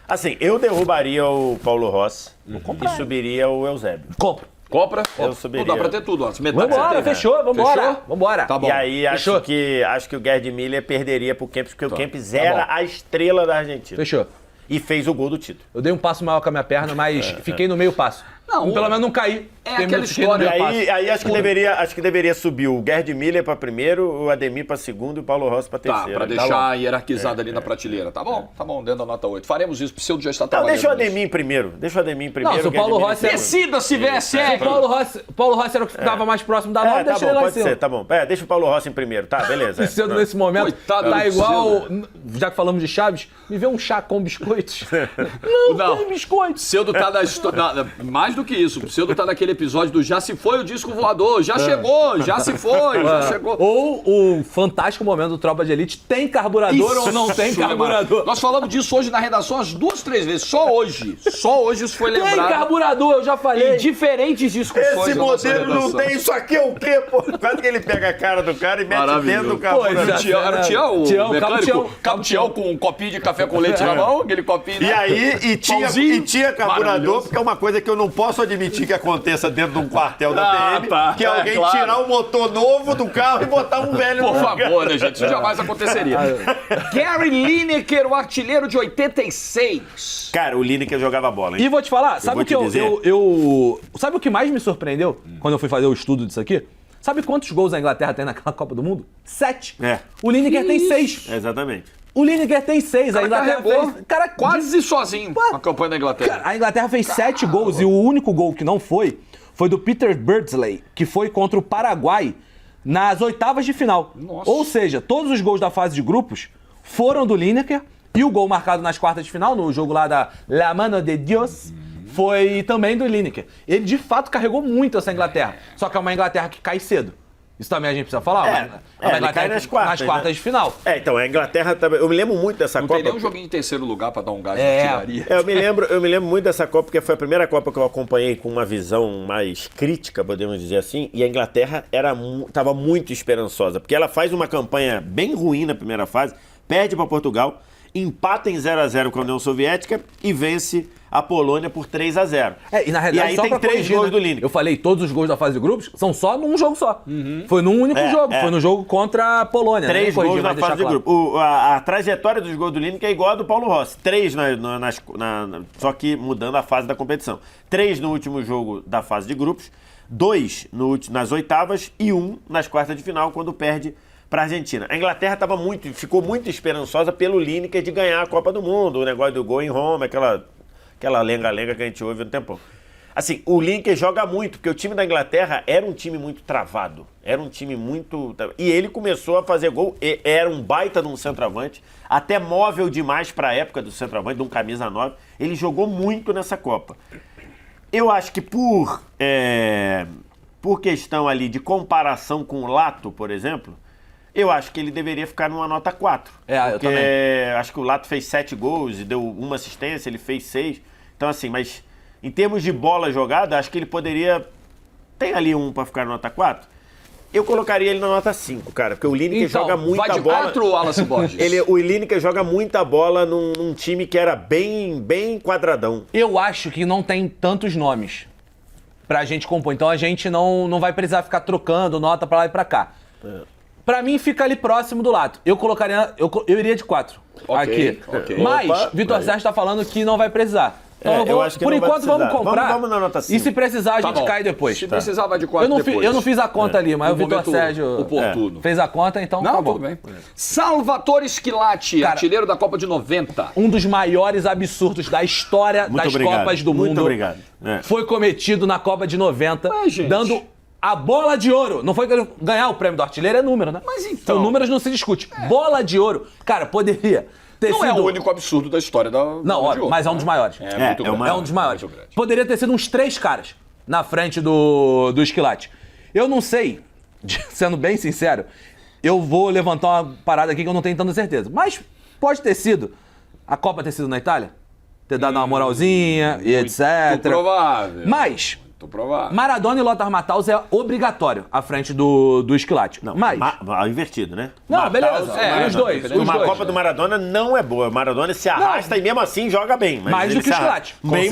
Assim, eu derrubaria o Paulo Rossi e subiria o Eusébio. Compra. Eu subiria. Não dá pra ter tudo, ó. Metade Vambora, você tem, né? fechou, vambora. Vambora. Tá bom. E aí Fechou. acho que o Gerd Miller perderia pro Kempis, porque o Kempis era a estrela da Argentina. Fechou. E fez o gol do título. Eu dei um passo maior com a minha perna, mas fiquei no meio passo. Não, Pelo menos não caí. aquela Fiquei no história. meio E passo. aí acho que deveria subir o Gerd Miller para primeiro, o Ademir para segundo e o Paulo Rossi para Tá, terceiro. pra deixar hierarquizado ali na prateleira. Tá bom, dentro da nota 8. Faremos isso, o Pseudo já está Não, trabalhando. deixa o nisso. Ademir em primeiro. Não, se o Paulo Rossi é- Decida se vier Se o sério. Paulo Rossi era o que ficava mais próximo da 9, tá deixa bom, ele lá em pode cima. ser, tá bom. Deixa o Paulo Rossi em primeiro, tá, beleza. O Pseudo nesse momento Coitado tá do igual, já que falamos de Chaves, me vê um chá com biscoitos. Não tem biscoitos. Pseudo tá mais do que isso. O Pseudo tá naquele episódio do Já se foi o disco voador. Já chegou, já se foi, já chegou. Ou o fantástico momento do Tropa de Elite, tem carburador ou não tem Isso é carburador? maravilhoso. Nós falamos disso hoje na redação umas 2, 3 vezes. Só hoje isso foi Tem lembrado. carburador, eu já falei. Em diferentes discussões. Esse da nossa modelo não redação. tem isso aqui, é o quê, pô? Quase que ele pega a cara do cara e mete dentro do carro. Pô, Era o Tião, o Tião, mecânico, Cabo Tião com um copinho de café com leite na mão, aquele copinho. E aí, Pãozinho. tinha carburador, Maravilhoso. porque é uma coisa que eu não posso admitir que aconteça dentro de um quartel da PM, tá. que é alguém claro. tirar o motor novo do carro e botar um velho Por no lugar. favor, né, gente? Isso jamais aconteceria. Gary Lineker, o artilheiro de 86. Cara, o Lineker jogava bola, hein? E vou te falar, sabe vou o que te dizer. sabe o que mais me surpreendeu quando eu fui fazer o estudo disso aqui? Sabe quantos gols a Inglaterra tem naquela Copa do Mundo? 7. É. O Lineker tem 6. Exatamente. O Lineker tem 6. A O cara Inglaterra carregou fez... Cara, quase sozinho a campanha da Inglaterra. A Inglaterra fez 7 gols e o único gol que não foi do Peter Beardsley, que foi contra o Paraguai nas oitavas de final. Nossa. Ou seja, todos os gols da fase de grupos foram do Lineker e o gol marcado nas quartas de final, no jogo lá da La Mano de Dios, foi também do Lineker. Ele de fato carregou muito essa Inglaterra, só que é uma Inglaterra que cai cedo. Isso também a gente precisa falar? É, uma ele cai nas quartas, né? de final. Então, a Inglaterra também. Eu me lembro muito dessa Não Copa. tem nem um joguinho em terceiro lugar pra dar um gás de É. artilharia. Eu me lembro muito dessa Copa, porque foi a primeira Copa que eu acompanhei com uma visão mais crítica, podemos dizer assim, e a Inglaterra estava muito esperançosa, porque ela faz uma campanha bem ruim na primeira fase, perde para Portugal, empata em 0-0 com a União Soviética e vence a Polônia por 3-0. E na realidade, aí só tem pra 3 corrigir, gols né? do Lineker. Eu falei, todos os gols da fase de grupos são só num jogo só. Foi num único jogo, foi no jogo contra a Polônia. 3 né? gols na fase de claro. grupo. A trajetória dos gols do Lineker é igual a do Paulo Rossi. 3 só que mudando a fase da competição. 3 no último jogo da fase de grupos, 2 nas oitavas e 1 nas quartas de final, quando perde para a Argentina. A Inglaterra ficou muito esperançosa pelo Lineker de ganhar a Copa do Mundo, o negócio do gol em Roma, aquela lenga-lenga que a gente ouve no tempão. Assim, o Lineker joga muito, porque o time da Inglaterra era um time muito travado. Era um time muito... E ele começou a fazer gol, era um baita de um centroavante, até móvel demais para a época do centroavante, de um camisa 9. Ele jogou muito nessa Copa. Eu acho que por questão ali de comparação com o Lato, por exemplo, eu acho que ele deveria ficar numa nota 4. Eu também. Acho que o Lato fez 7 gols e deu 1 assistência, ele fez 6. Então, assim, mas em termos de bola jogada, acho que ele poderia... Tem ali um para ficar na nota 4. Eu colocaria ele na nota 5, cara, porque o Lineker joga muita bola... Vai de 4 ou Wallace Borges? O Lineker joga muita bola num time que era bem quadradão. Eu acho que não tem tantos nomes pra gente compor. Então a gente não vai precisar ficar trocando nota pra lá e pra cá. Pra mim, fica ali próximo do lado. Eu colocaria... Eu iria de 4 aqui. Mas, Vitor Sérgio tá falando que não vai precisar. Então eu acho que por não enquanto vai vamos comprar. Vamos na nota 5. E se precisar, a gente cai depois. Se precisar, vai de 4 depois. Eu não fiz a conta ali, mas o Vitor Sérgio fez a conta, então tá bom. Tudo bem. Salvatore Schillaci, artilheiro da Copa de 90. Um dos maiores absurdos da história das Copas do Mundo. Muito obrigado. Foi cometido na Copa de 90, dando a bola de ouro. Não foi ganhar o prêmio do artilheiro, é número, né? Mas então... Então, números não se discute. Bola de ouro. Cara, poderia... Não é o único absurdo da história da Não, óbvio, mas é um dos maiores. É um dos maiores. Poderia ter sido uns 3 caras na frente do Schillaci. Eu não sei, sendo bem sincero, eu vou levantar uma parada aqui que eu não tenho tanta certeza. Mas pode ter sido a Copa ter sido na Itália? Ter dado uma moralzinha e etc. Muito provável. Mas... Tô provável. Maradona e Lothar Matthaus é obrigatório à frente do Schillaci. Não, mas... invertido, né? Não, Matthaus, beleza. Os dois. Uma Copa do Maradona não é boa. O Maradona se arrasta e mesmo assim joga bem. Mas mais do que o Schillaci. Bem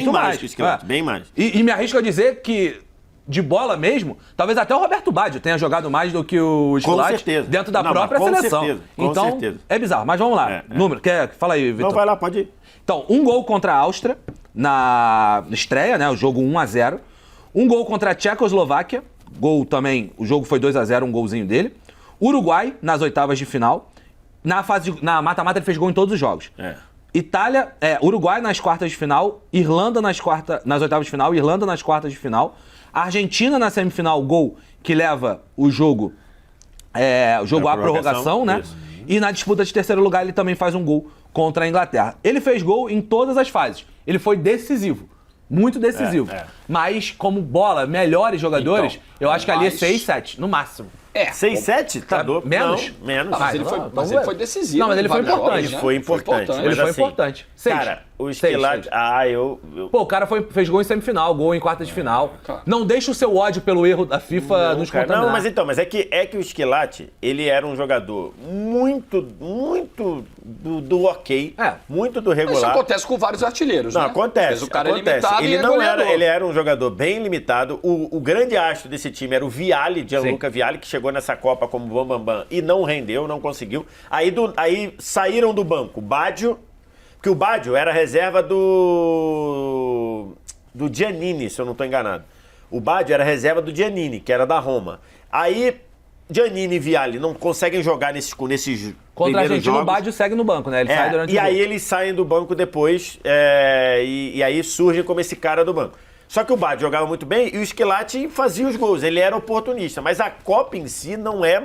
mais que o Schillaci. Bem mais. E me arrisco a dizer que, de bola mesmo, talvez até o Roberto Baggio tenha jogado mais do que o Schillaci dentro da própria seleção. Com certeza. É bizarro. Mas vamos lá. Número. Fala aí, Vitor. Não, vai lá, pode ir. Então, 1 gol contra a Áustria na estreia, né? O jogo 1-0. 1 gol contra a Tchecoslováquia, gol também, o jogo foi 2-0, um golzinho dele. Uruguai, nas oitavas de final. Na mata-mata ele fez gol em todos os jogos. Uruguai nas quartas de final, Irlanda nas oitavas de final, Irlanda nas quartas de final. Argentina na semifinal, gol que leva o jogo à prorrogação, né? Isso. E na disputa de terceiro lugar ele também faz um gol contra a Inglaterra. Ele fez gol em todas as fases. Ele foi decisivo. Muito decisivo. Mas, como bola, melhores jogadores, então, eu acho que ali é 6, 7, no máximo. 6, 7? Tá doido. Menos? Não, menos. Mas ele foi decisivo. Não, mas ele foi importante. Ele foi importante. Ele foi importante. 6. Cara, o Schillaci... Pô, o cara fez gol em semifinal, gol em quarta de final. Cara. Não deixa o seu ódio pelo erro da FIFA nos contaminar. Não, mas é que o Schillaci, ele era um jogador muito do ok, muito do regular. Isso acontece com vários artilheiros, não, né? Acontece. O cara é limitado ele era um jogador bem limitado. O grande astro desse time era o Vialli, Gianluca Vialli, que chegou nessa Copa como bambambam e não rendeu, não conseguiu. Aí saíram do banco Baggio, que o Baggio era reserva do Giannini, se eu não estou enganado. O Baggio era reserva do Giannini, que era da Roma. Aí Giannini e Vialli não conseguem jogar nesses contra a Argentina, o Baggio segue no banco, né? Ele sai durante o jogo. Aí eles saem do banco depois e aí surge como esse cara do banco. Só que o Baggio jogava muito bem e o Schillaci fazia os gols. Ele era oportunista. Mas a Copa em si não é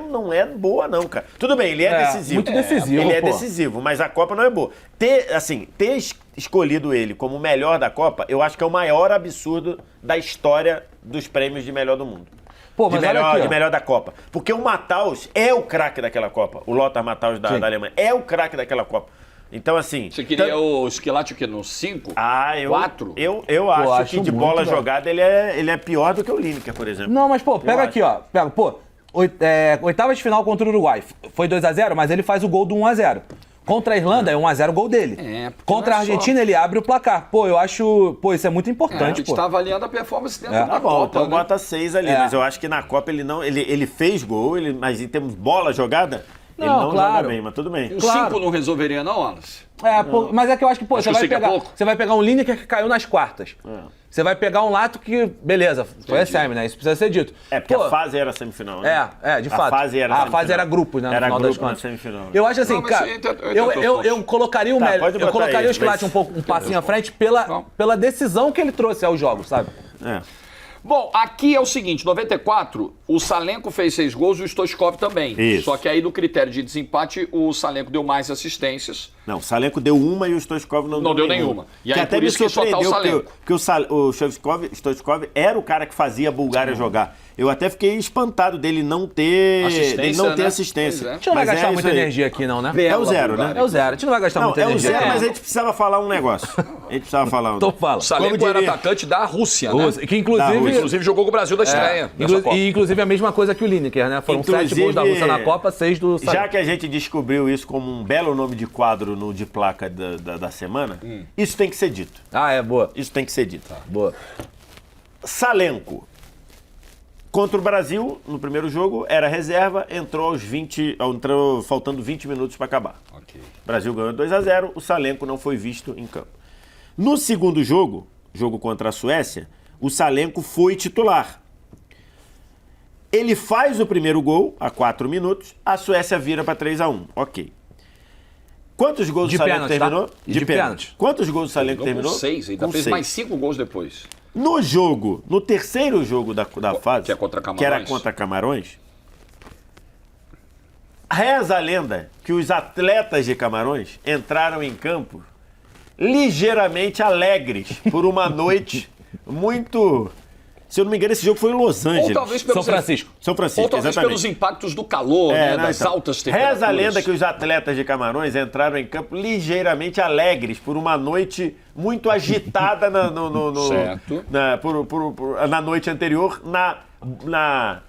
boa, não, cara. Tudo bem, ele é decisivo. Muito decisivo, ele é decisivo, mas a Copa não é boa. Ter escolhido ele como o melhor da Copa, eu acho que é o maior absurdo da história dos prêmios de melhor do mundo. Pô, mas de melhor da Copa. Porque o Matthaus é o craque daquela Copa. O Lothar Matthaus da Alemanha é o craque daquela Copa. Então, assim... Você queria o Schillaci o quê? No 5? 4? Eu acho que de bola jogada ele é pior do que o Lineker, por exemplo. Não, mas, pô, pega aqui, ó. Oitavas de final contra o Uruguai. Foi 2-0, mas ele faz o gol do 1-0. Contra a Irlanda é 1-0 o gol dele. Contra a Argentina ele abre o placar. Pô, eu acho... Pô, isso é muito importante, a gente tá avaliando a performance dentro da Copa. Então né? bota 6 ali, mas eu acho que na Copa ele fez gol, mas em termos de bola jogada... Ele não joga bem, mas tudo bem. O 5 não resolveria, não, Wallace? Mas é que eu acho que, pô, Acho você vai pegar um Lineker que caiu nas quartas. Você vai pegar um Lato que, beleza, foi a semi, né? Isso precisa ser dito. Porque a fase era semifinal, né? De fato. A fase era grupos, né? Era no final grupo das contas. na semifinal. Eu acho assim, cara, eu colocaria o Melo, eu colocaria o Sklat um passinho à frente pela decisão que ele trouxe aos jogos, sabe? Bom, aqui é o seguinte, 94, o Salenko fez 6 gols e o Stoichkov também. Isso. Só que aí no critério de desempate, o Salenko deu mais assistências. Não, o Salenko deu uma e o Stoichkov não deu nenhuma. E aí por isso que só tá o Salenko. Porque o Stoichkov era o cara que fazia a Bulgária jogar. Eu até fiquei espantado dele não ter assistência. A gente não vai gastar muita energia aqui não, né? É o 0, né? É o 0. A gente não vai gastar muita energia. É o 0, mas a gente precisava falar um negócio. Então fala. O Salenko era atacante da Rússia, né? Que inclusive jogou com o Brasil da estreia. E inclusive a mesma coisa que o Lineker, né? Foram 7 gols da Rússia na Copa, 6 do Salenko. Já que a gente descobriu isso como um belo nome de quadro no de placa da semana, isso tem que ser dito. Boa. Isso tem que ser dito. Boa. Salenko. Contra o Brasil, no primeiro jogo, era reserva, entrou faltando 20 minutos para acabar. Okay. O Brasil ganhou 2-0, o Salenko não foi visto em campo. No segundo jogo contra a Suécia, o Salenko foi titular. Ele faz o primeiro gol, a 4 minutos, a Suécia vira para 3-1. Ok. Quantos gols o Salenko terminou? De pênalti. Quantos gols o Salenko terminou? Com 6, ainda fez mais 5 gols depois. No terceiro jogo da fase, que é contra Camarões. Que era contra Camarões, reza a lenda que os atletas de Camarões entraram em campo ligeiramente alegres por uma noite muito... Se eu não me engano, esse jogo foi em Los Angeles. Ou talvez pelo São Francisco, ou talvez exatamente. Pelos impactos do calor, das altas temperaturas. Reza a lenda que os atletas de Camarões entraram em campo ligeiramente alegres por uma noite muito agitada na noite anterior na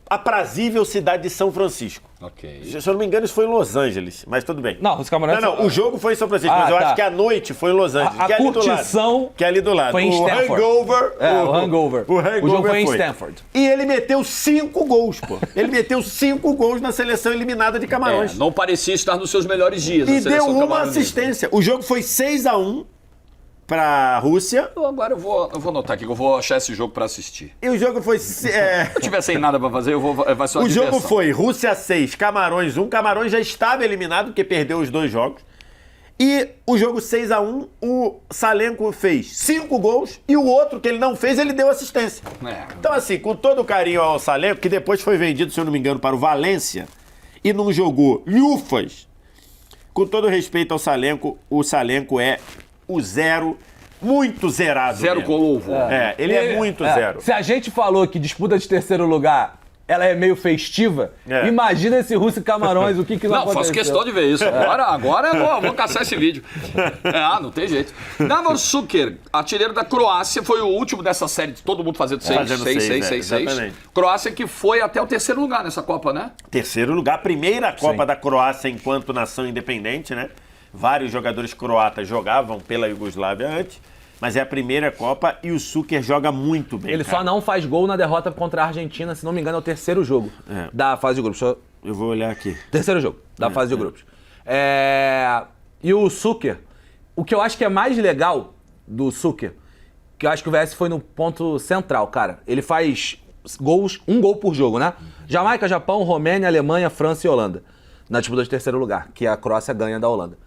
aprazível cidade de São Francisco. Ok. Se eu não me engano, isso foi em Los Angeles, mas tudo bem. Não, os Camarões... o jogo foi em São Francisco, mas eu acho que a noite foi em Los Angeles. A curtição que é ali do lado. Foi em Stanford. O hangover. O jogo foi em Stanford. E ele meteu 5 gols, pô. Ele meteu 5 gols na seleção eliminada de Camarões. Não parecia estar nos seus melhores dias. E deu uma assistência. O jogo foi 6-1 pra Rússia. Agora eu vou anotar aqui que eu vou achar esse jogo pra assistir. E o jogo foi... Se eu tiver sem nada pra fazer, vai ser uma O diversão. jogo foi Rússia 6, Camarões 1. Camarões já estava eliminado porque perdeu os 2 jogos. E o jogo 6-1, o Salenko fez 5 gols e o outro que ele não fez, ele deu assistência. Então assim, com todo o carinho ao Salenko, que depois foi vendido, se eu não me engano, para o Valência e não jogou lufas, com todo respeito ao Salenko, o Salenko é o zero, muito zerado. Zero colovo. Ele é muito zero. Se a gente falou que disputa de terceiro lugar, ela é meio festiva, imagina esse Rússia e Camarões, o que não aconteceu. Faço questão de ver isso. Agora eu vou caçar esse vídeo. não tem jeito. Davor Šuker, artilheiro da Croácia, foi o último dessa série de todo mundo fazendo 6. Croácia que foi até o terceiro lugar nessa Copa, né? Terceiro lugar, primeira Copa da Croácia enquanto nação independente, né? Vários jogadores croatas jogavam pela Iugoslávia antes, mas é a primeira Copa e o Šuker joga muito bem. Ele só não faz gol na derrota contra a Argentina, se não me engano, é o terceiro jogo da fase de grupos. Eu vou olhar aqui. Terceiro jogo da fase de grupos. E o Šuker, o que eu acho que é mais legal do Šuker, que eu acho que o VS foi no ponto central, cara. Ele faz gols, 1 gol por jogo, né? Jamaica, Japão, Romênia, Alemanha, França e Holanda. Na disputa de terceiro lugar, que a Croácia ganha da Holanda.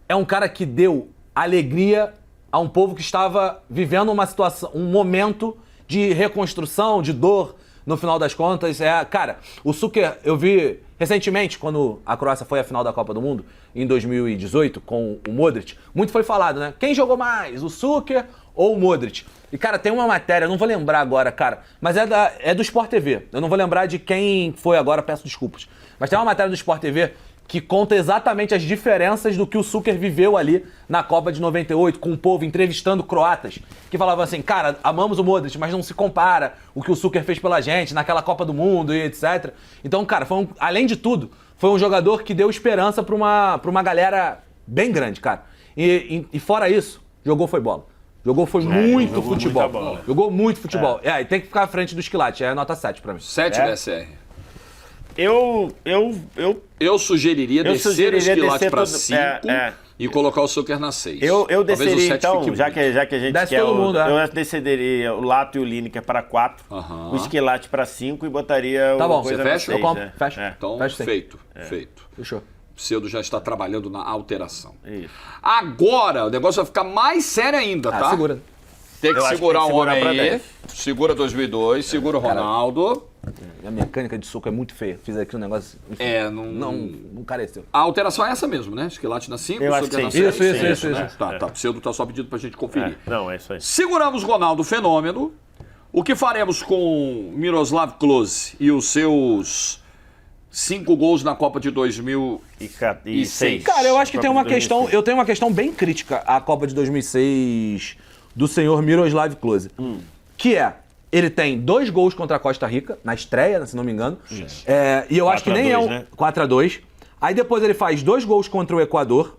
É um cara que deu alegria a um povo que estava vivendo uma situação, um momento de reconstrução, de dor, no final das contas. Cara, o Šuker, eu vi recentemente, quando a Croácia foi à final da Copa do Mundo, em 2018, com o Modric, muito foi falado, né? Quem jogou mais, o Šuker ou o Modric? E, cara, tem uma matéria, eu não vou lembrar agora, cara, mas é do Sport TV. Eu não vou lembrar de quem foi agora, peço desculpas. Mas tem uma matéria do Sport TV que conta exatamente as diferenças do que o Šuker viveu ali na Copa de 98, com o povo entrevistando croatas, que falavam assim, cara, amamos o Modric, mas não se compara o que o Šuker fez pela gente naquela Copa do Mundo e etc. Então, cara, além de tudo, foi um jogador que deu esperança pra uma galera bem grande, cara. E fora isso, jogou bola. Jogou muito futebol. Jogou muito futebol. E tem que ficar à frente do Sklat, é nota 7 pra mim. 7 BSR. Eu sugeriria descer o Esquilate para 5 e colocar o Zucker na 6. Eu desceria, então, já que a gente desce quer todo mundo, eu desceria o Lato e o Lineker para 4, o Esquilate para 5 e botaria tá bom, coisa você fecha? na 6. Eu compro, fecha. Então, fecha, feito. Fechou. Pseudo já está trabalhando na alteração. Isso. Agora, o negócio vai ficar mais sério ainda, tá? Segura. Tem que segurar o homem pra aí. 10. Segura 2002, segura o Ronaldo. A mecânica de suco é muito feia. Fiz aqui um negócio... Enfim, não careceu. A alteração é essa mesmo, né? Esquilate na 5, Eu acho Zucker na que sim. 6. Isso. Né? Tá. Pseudo tá só pedindo pra gente conferir. Não, é isso aí. Seguramos Ronaldo Fenômeno. O que faremos com Miroslav Klose e os seus 5 gols na Copa de 2006? Cara, eu acho que tem uma questão... Eu tenho uma questão bem crítica à Copa de 2006 do senhor Miroslav Klose. Que é... Ele tem 2 gols contra a Costa Rica, na estreia, se não me engano. E eu acho que nem é um... 4-2. Aí depois ele faz 2 gols contra o Equador.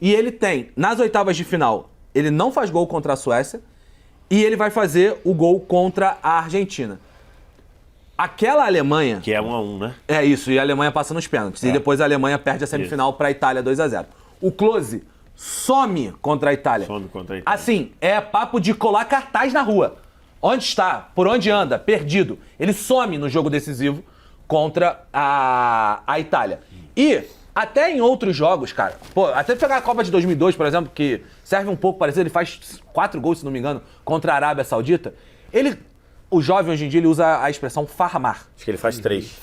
E ele tem, nas oitavas de final, ele não faz gol contra a Suécia. E ele vai fazer o gol contra a Argentina. Aquela Alemanha... Que é 1-1, né? É isso, e a Alemanha passa nos pênaltis. E depois a Alemanha perde a semifinal para a Itália 2-0. O Klose some contra a Itália. Assim, é papo de colar cartaz na rua. Onde está? Por onde anda? Perdido. Ele some no jogo decisivo contra a Itália. E até em outros jogos, cara, até pegar a Copa de 2002, por exemplo, que serve um pouco parecido, ele faz 4 gols, se não me engano, contra a Arábia Saudita. O jovem hoje em dia ele usa a expressão farmar. Acho que ele faz 3.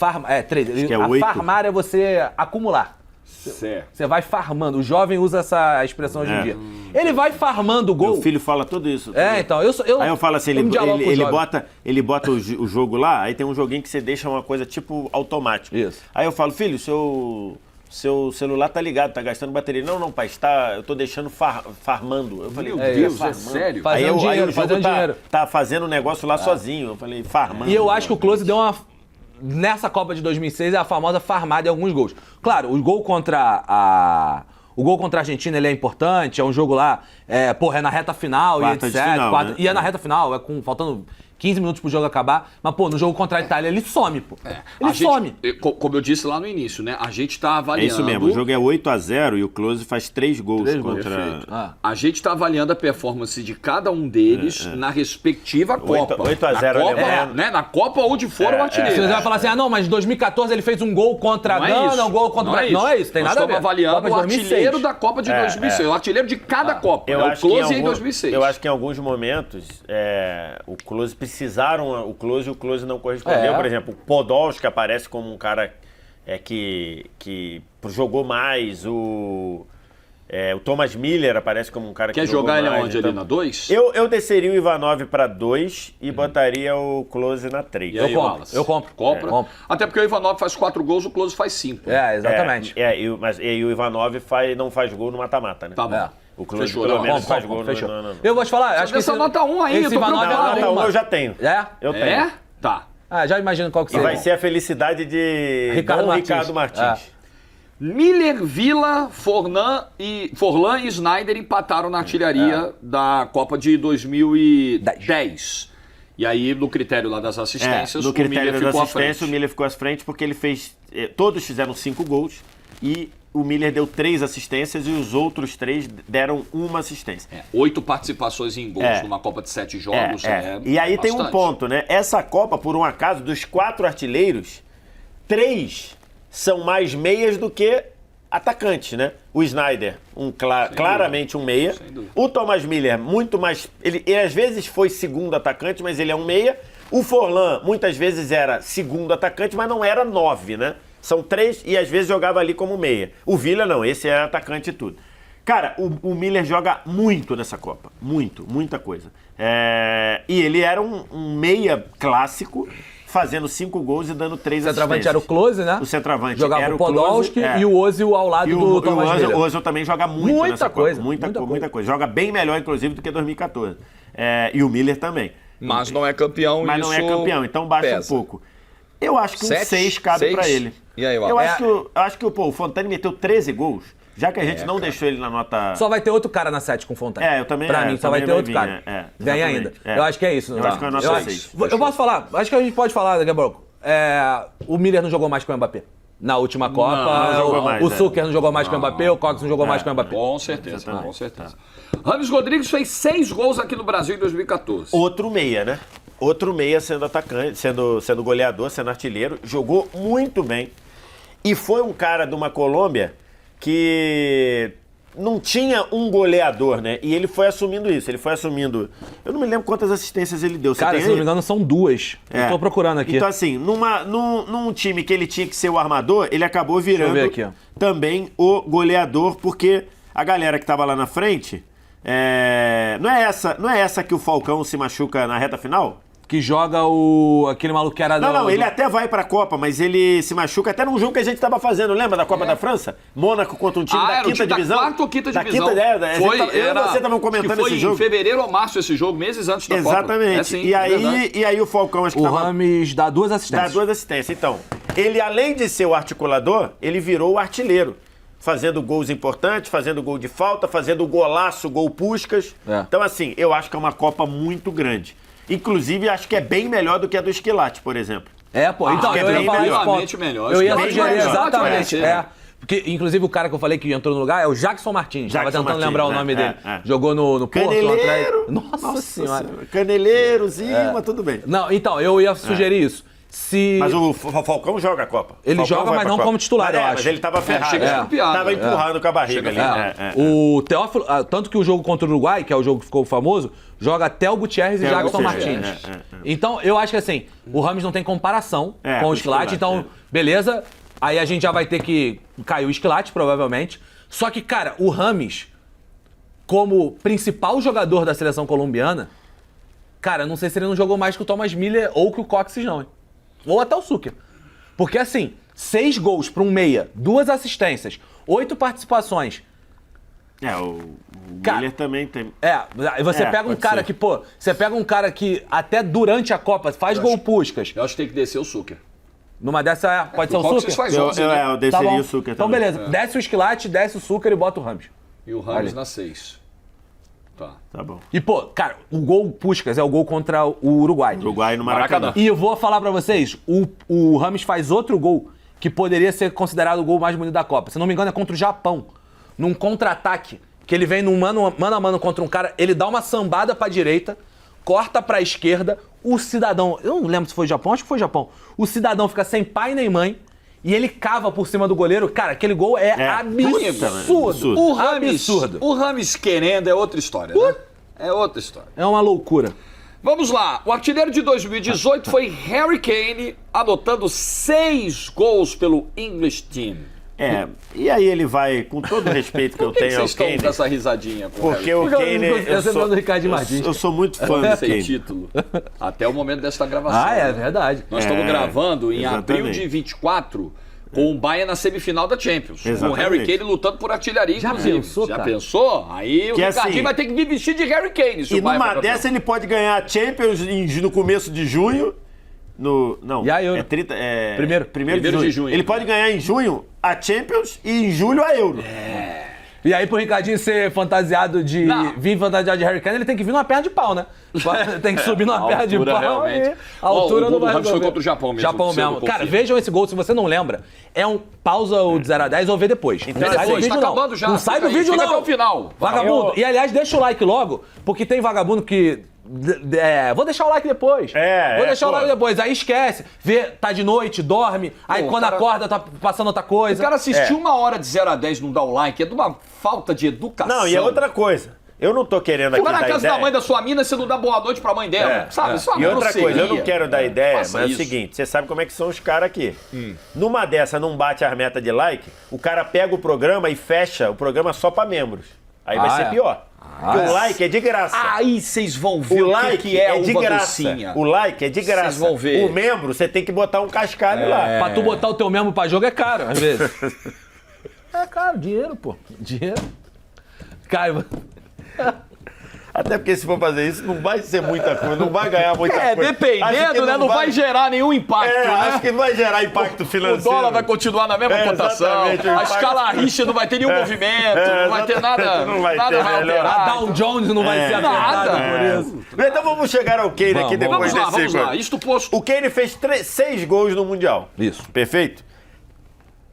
3. Acho que é 8. Farmar é você acumular. Certo. Você vai farmando. O jovem usa essa expressão hoje em dia. Ele vai farmando o gol. Meu filho fala tudo isso. Então, aí eu falo assim, ele bota o jogo lá, aí tem um joguinho que você deixa uma coisa tipo automático. Isso. Aí eu falo, filho, seu celular tá ligado, tá gastando bateria. Não, pai, eu tô deixando farmando. Eu falei, meu Deus, é sério? Aí o jogo tá fazendo um negócio lá sozinho. Eu falei, farmando. E eu acho que o Klose deu uma... Nessa Copa de 2006 é a famosa farmada em alguns gols. Claro, o gol contra a Argentina ele é importante, é um jogo lá, é na reta final e etc. E é na reta final, faltando 15 minutos pro jogo acabar. Mas, no jogo contra a Itália ele some, Ele some. Como eu disse lá no início, né? A gente tá avaliando... É isso mesmo, o jogo é 8-0 e o Klose faz 3 gols contra... A gente tá avaliando a performance de cada um deles na respectiva Copa. 8-0 né? Na Copa ou de fora o artilheiro. Você vai falar assim, mas em 2014 ele fez um gol contra a Gana, um gol contra... Não é isso, tem nada a ver. Nós estamos avaliando o artilheiro da Copa de 2006, o artilheiro de cada Copa. O Klose em 2006. Eu acho que em alguns momentos o Klose precisaram o Klose e o Klose não correspondeu. Por exemplo, o Podolski aparece como um cara que jogou mais. O Thomas Miller aparece como um cara que jogou mais. Quer jogar ele onde? Ali na 2? Eu desceria o Ivanov para 2 e botaria o Klose na 3. Eu compro. Compra? Até porque o Ivanov faz 4 gols, o Klose faz 5. Exatamente. Mas o Ivanov não faz gol no mata-mata, né? Tá bom. O Klose pelo menos faz gol. Fechou. Eu vou te falar, acho que essa nota 1 ainda. Esse Ivanov nota 1 eu já tenho. Eu tenho. Tá. Já imagino qual que seria. E vai ser a felicidade de Ricardo Martins. Miller, Villa, Forlan e Snyder empataram na artilharia da Copa de 2010. E aí, no critério lá das assistências, no critério o Miller ficou à frente. O Miller ficou à frente porque ele fez... Todos fizeram 5 gols e o Miller deu 3 assistências e os outros 3 deram 1 assistência. 8 participações em gols numa Copa de 7 jogos. E aí bastante. tem um ponto, né? Essa Copa, por um acaso, dos 4 artilheiros, 3 são mais meias do que atacantes, né? O Snyder, claramente um meia. O Thomas Miller, muito mais... Ele às vezes foi segundo atacante, mas ele é um meia. O Forlan, muitas vezes era segundo atacante, mas não era 9, né? São 3 e às vezes jogava ali como meia. O Villa não, esse era atacante e tudo. Cara, o Miller joga muito nessa Copa. Muita coisa. E ele era um meia clássico, fazendo 5 gols e dando 3 assistências. O centroavante era o Klose, né? O centroavante jogava era o Podolski e o Ozil ao lado do Thomas Miller. O Ozil também joga muito nessa coisa, Copa. Muita coisa. Joga bem melhor, inclusive, do que 2014. E o Miller também. Mas não é campeão, não é campeão, então baixa um pouco. Eu acho que um 6 cabe pra ele. E aí, eu acho que o Fontane meteu 13 gols, já que a gente não deixou ele na nota... Só vai ter outro cara na 7 com o Fontane. Eu também. Pra mim, só vai ter outro cara. Vem ainda. Eu acho que é isso. Eu acho que é a nota 6. Eu posso falar, acho que a gente pode falar daqui a pouco. o Miller não jogou mais com o Mbappé. Na última Copa, não jogou mais, o Zucker não jogou mais com o Mbappé, o Cox não jogou mais com o Mbappé. Com certeza, com certeza. Rames Rodrigues fez 6 gols aqui no Brasil em 2014. Outro meia, né? Outro meia sendo atacante, sendo goleador, sendo artilheiro. Jogou muito bem. E foi um cara de uma Colômbia que não tinha um goleador, né? E ele foi assumindo isso. Ele foi assumindo... Eu não me lembro quantas assistências ele deu. Você Cara, tem se não aí? me engano, são 2. Eu tô procurando aqui. Então, assim, num time que ele tinha que ser o armador, ele acabou virando ver aqui, ó. também o goleador, porque a galera que tava lá na frente... Não é essa que o Falcão se machuca na reta final? Que joga aquele maluco que era... Não, ele até vai pra Copa, mas ele se machuca até num jogo que a gente tava fazendo, lembra da Copa da França? Mônaco contra um time da era o quinta time divisão? Da quarta ou quinta divisão. Eu e você estavam comentando esse jogo. Foi em fevereiro ou março esse jogo, meses antes da Copa. Exatamente. Sim, e aí o Falcão, acho que O Rames dá 2 assistências. dá 2 assistências. Então, ele além de ser o articulador, ele virou o artilheiro. Fazendo gols importantes, fazendo gol de falta, fazendo golaço, gol Puskás. Então, assim, eu acho que é uma Copa muito grande. Inclusive, acho que é bem melhor do que a do Esquilate, por exemplo. Então, que é eu ia bem falar melhor. isso. Melhor. Eu ia Bem sugerir melhor, exatamente. é. Porque, inclusive, o cara que eu falei que entrou no lugar é o Jackson Martins. Tava Jackson tentando Martins, lembrar o nome dele. Jogou no Porto. Caneleiro. Nossa senhora. Caneleirozinho, mas tudo bem. Não, então, eu ia sugerir isso. Mas o Falcão joga a Copa. Ele Falcão joga, vai mas pra não Copa. como titular, eu acho. Mas ele tava ferrado. chega estupiado. Tava empurrando com a barriga ali. O Teófilo, tanto que o jogo contra o Uruguai, que é o jogo que ficou famoso, joga Theo Gutierrez e Jackson Martins. Então, eu acho que assim, o Rames não tem comparação com o Esquilate, então, beleza, aí a gente já vai ter que cair o Esquilate, provavelmente. Só que, cara, o Rames, como principal jogador da seleção colombiana, cara, não sei se ele não jogou mais que o Thomas Miller ou que o Cox, não, hein? Ou até o Zucker. Porque, assim, 6 gols para um meia, 2 assistências, 8 participações. O Cara, Miller também tem... Você pega um cara ser. que, você pega um cara que até durante a Copa faz gol Puskás. Eu acho que tem que descer o Zucker. Numa dessa, pode ser o Cox Zucker? faz 11, né? Eu desceria bom. o Zucker Então, também. beleza. Desce o Esquilate, desce o Zucker e bota o Rames. E o Rames na 6. Tá bom. E, cara, o gol Puskás é o gol contra o Uruguai. Uruguai no Maracanã. E eu vou falar pra vocês, o Rames faz outro gol que poderia ser considerado o gol mais bonito da Copa. Se não me engano, é contra o Japão. Num contra-ataque, que ele vem num mano a mano contra um cara, ele dá uma sambada pra direita, corta pra esquerda, o cidadão, eu não lembro se foi Japão, acho que foi Japão, o cidadão fica sem pai nem mãe, e ele cava por cima do goleiro. Cara, aquele gol é absurdo. O Rames querendo é outra história, né? É outra história. É uma loucura. Vamos lá. O artilheiro de 2018 foi Harry Kane, adotando 6 gols pelo English Team. E aí ele vai, com todo o respeito que eu tenho ao Vocês estão Kane... com essa risadinha com Porque o o Kane... Eu Eu sou muito fã do sem Kane. título. Até o momento desta gravação. É verdade. Nós estamos gravando em exatamente. abril de 24 com o Bayern na semifinal da Champions. Com o Exatamente. Harry Kane lutando por artilharia, Já inclusive. pensou, Já cara? pensou? Aí o Que Ricardinho assim- vai ter que me vestir de Harry Kane. Se E o Bayern numa for campeão. dessa ele pode ganhar a Champions no começo de junho. E a Euro? É 30, Primeiro de junho. Ele pode ganhar em junho a Champions e em julho a Euro. E aí, pro Ricardinho ser fantasiado vir fantasiado de Harry Kane, ele tem que vir numa perna de pau, né? Tem que subir numa perna de Altura, pau. realmente. E a altura O não gol do vai Ramos foi resolver. contra o Japão mesmo. Japão Você não mesmo. Cara, confia. vejam esse gol, se você não lembra. Pausa o de 0 a 10 ou vê depois. Então, Não sai do depois, vídeo, tá não. acabando já. Não sai do Fica aí, vídeo, fica não. até o final. Vagabundo. E, aliás, deixa o like logo, porque tem vagabundo que... vou deixar o like depois. Vou deixar o like depois. Aí esquece. Tá de noite, dorme. Aí quando cara- acorda, tá passando outra coisa. O cara assistir 1 hora de 0 a 10 não dá o like, é de uma falta de educação. Não, e é outra coisa. Eu não tô querendo aqui Vai na dar casa ideia. da mãe da sua mina, você não dá boa noite pra mãe dela. Sabe? Isso é uma E outra coisa, eu não grosseria. quero dar ideia, Faça mas é o isso. seguinte, você sabe como é que são os caras aqui. Numa dessa, não bate a meta de like, o cara pega o programa e fecha o programa só pra membros. Aí vai ser pior. Porque o like é de graça. Aí vocês vão ver O o like que é de uva graça. docinha. O like é de graça. Vocês vão ver. O membro, você tem que botar um cascalho lá. Pra tu botar o teu membro pra jogo é caro, às vezes. É caro, dinheiro, pô. Dinheiro. Caio. Até porque se for fazer isso, não vai ser muita coisa, não vai ganhar muita coisa. Dependendo, né? Não vai gerar nenhum impacto, né? Acho que não vai gerar impacto financeiro. O dólar vai continuar na mesma cotação. A escala Richter não vai ter nenhum movimento, não vai ter nada. Não vai nada ter vai melhor. alterar. A Dow Jones não vai ser afetada por isso. Então vamos chegar ao Kane aqui depois desse. Vamos lá. Isto posto. O Kane fez 6 gols no Mundial. Isso. Perfeito?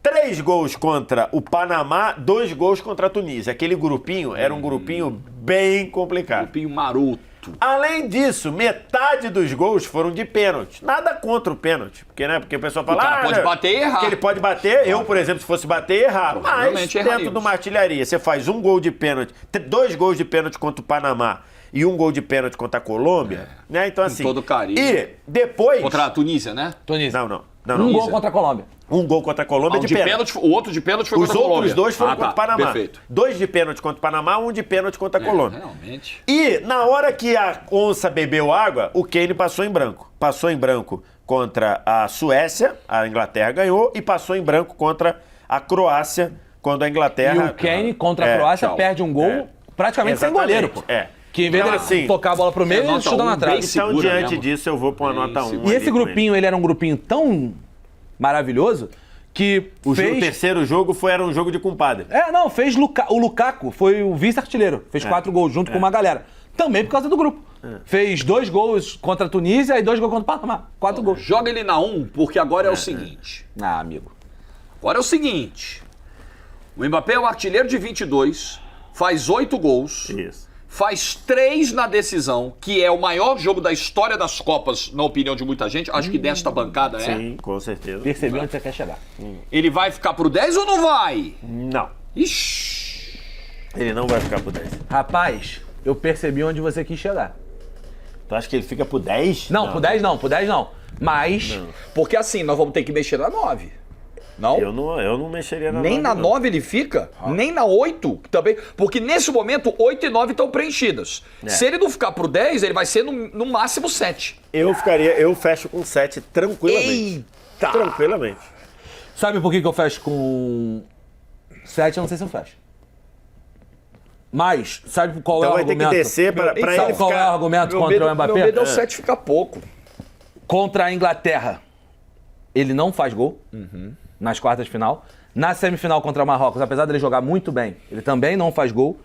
3 gols contra o Panamá, 2 gols contra a Tunísia. Aquele grupinho era um grupinho bem complicado. Grupinho maroto. Além disso, metade dos gols foram de pênalti. Nada contra o pênalti. Porque o pessoal fala... O cara pode bater e errar. Que ele pode bater. Eu, por exemplo, se fosse bater, errar. Mas dentro de uma artilharia, você faz 1 gol de pênalti, 2 gols de pênalti contra o Panamá e 1 gol de pênalti contra a Colômbia, né? Então assim... Com todo carinho. E depois... Contra a Tunísia, né? Tunísia. Não. Um gol contra a Colômbia. 1 gol contra a Colômbia de pênalti. O outro de pênalti foi contra a Colômbia. Os outros 2 foram contra o Panamá. Perfeito. 2 de pênalti contra o Panamá, 1 de pênalti contra a Colômbia. Realmente. E na hora que a onça bebeu água, o Kane passou em branco. Passou em branco contra a Suécia, a Inglaterra ganhou, e passou em branco contra a Croácia, quando a Inglaterra... E o Kane contra a Croácia perde um gol praticamente sem goleiro, pô. Que em vez de ele tocar a bola pro meio, ele chuta na trave. Então, diante disso, eu vou pôr a nota 1. E esse grupinho, ele era um grupinho tão maravilhoso que o terceiro jogo era um jogo de compadre. Fez o Lukaku, foi o vice-artilheiro. Fez 4 gols junto com uma galera. Também por causa do grupo. Fez 2 gols contra a Tunísia e 2 gols contra o Panamá. 4 gols. Joga ele na 1, porque agora é o seguinte. Amigo. Agora é o seguinte. O Mbappé é o artilheiro de 22, faz 8 gols. Isso. Faz 3 na decisão, que é o maior jogo da história das Copas, na opinião de muita gente. Acho que desta bancada Sim, com certeza. Percebeu onde você quer chegar. Ele vai ficar pro 10 ou não vai? Não. Ixi. Ele não vai ficar pro 10. Rapaz, eu percebi onde você quis chegar. Tu acha que ele fica pro 10? Não, pro 10 não. Mas... Não. Porque assim, nós vamos ter que mexer na 9. Não? Eu não mexeria na 9. Nem na 9 ele fica, nem na 8 também. Porque nesse momento, 8 e 9 estão preenchidas. Se ele não ficar pro 10, ele vai ser no máximo 7. Eu fecho com 7 tranquilamente. Eita! Tranquilamente. Sabe por que eu fecho com 7? Eu não sei se eu fecho. Mas, sabe qual é o argumento? Então vai ter que descer pra ele Sabe qual é o argumento contra o Mbappé? Meu medo é o 7 ficar pouco. Contra a Inglaterra, ele não faz gol nas quartas de final. Na semifinal contra o Marrocos, apesar dele jogar muito bem, ele também não faz gol.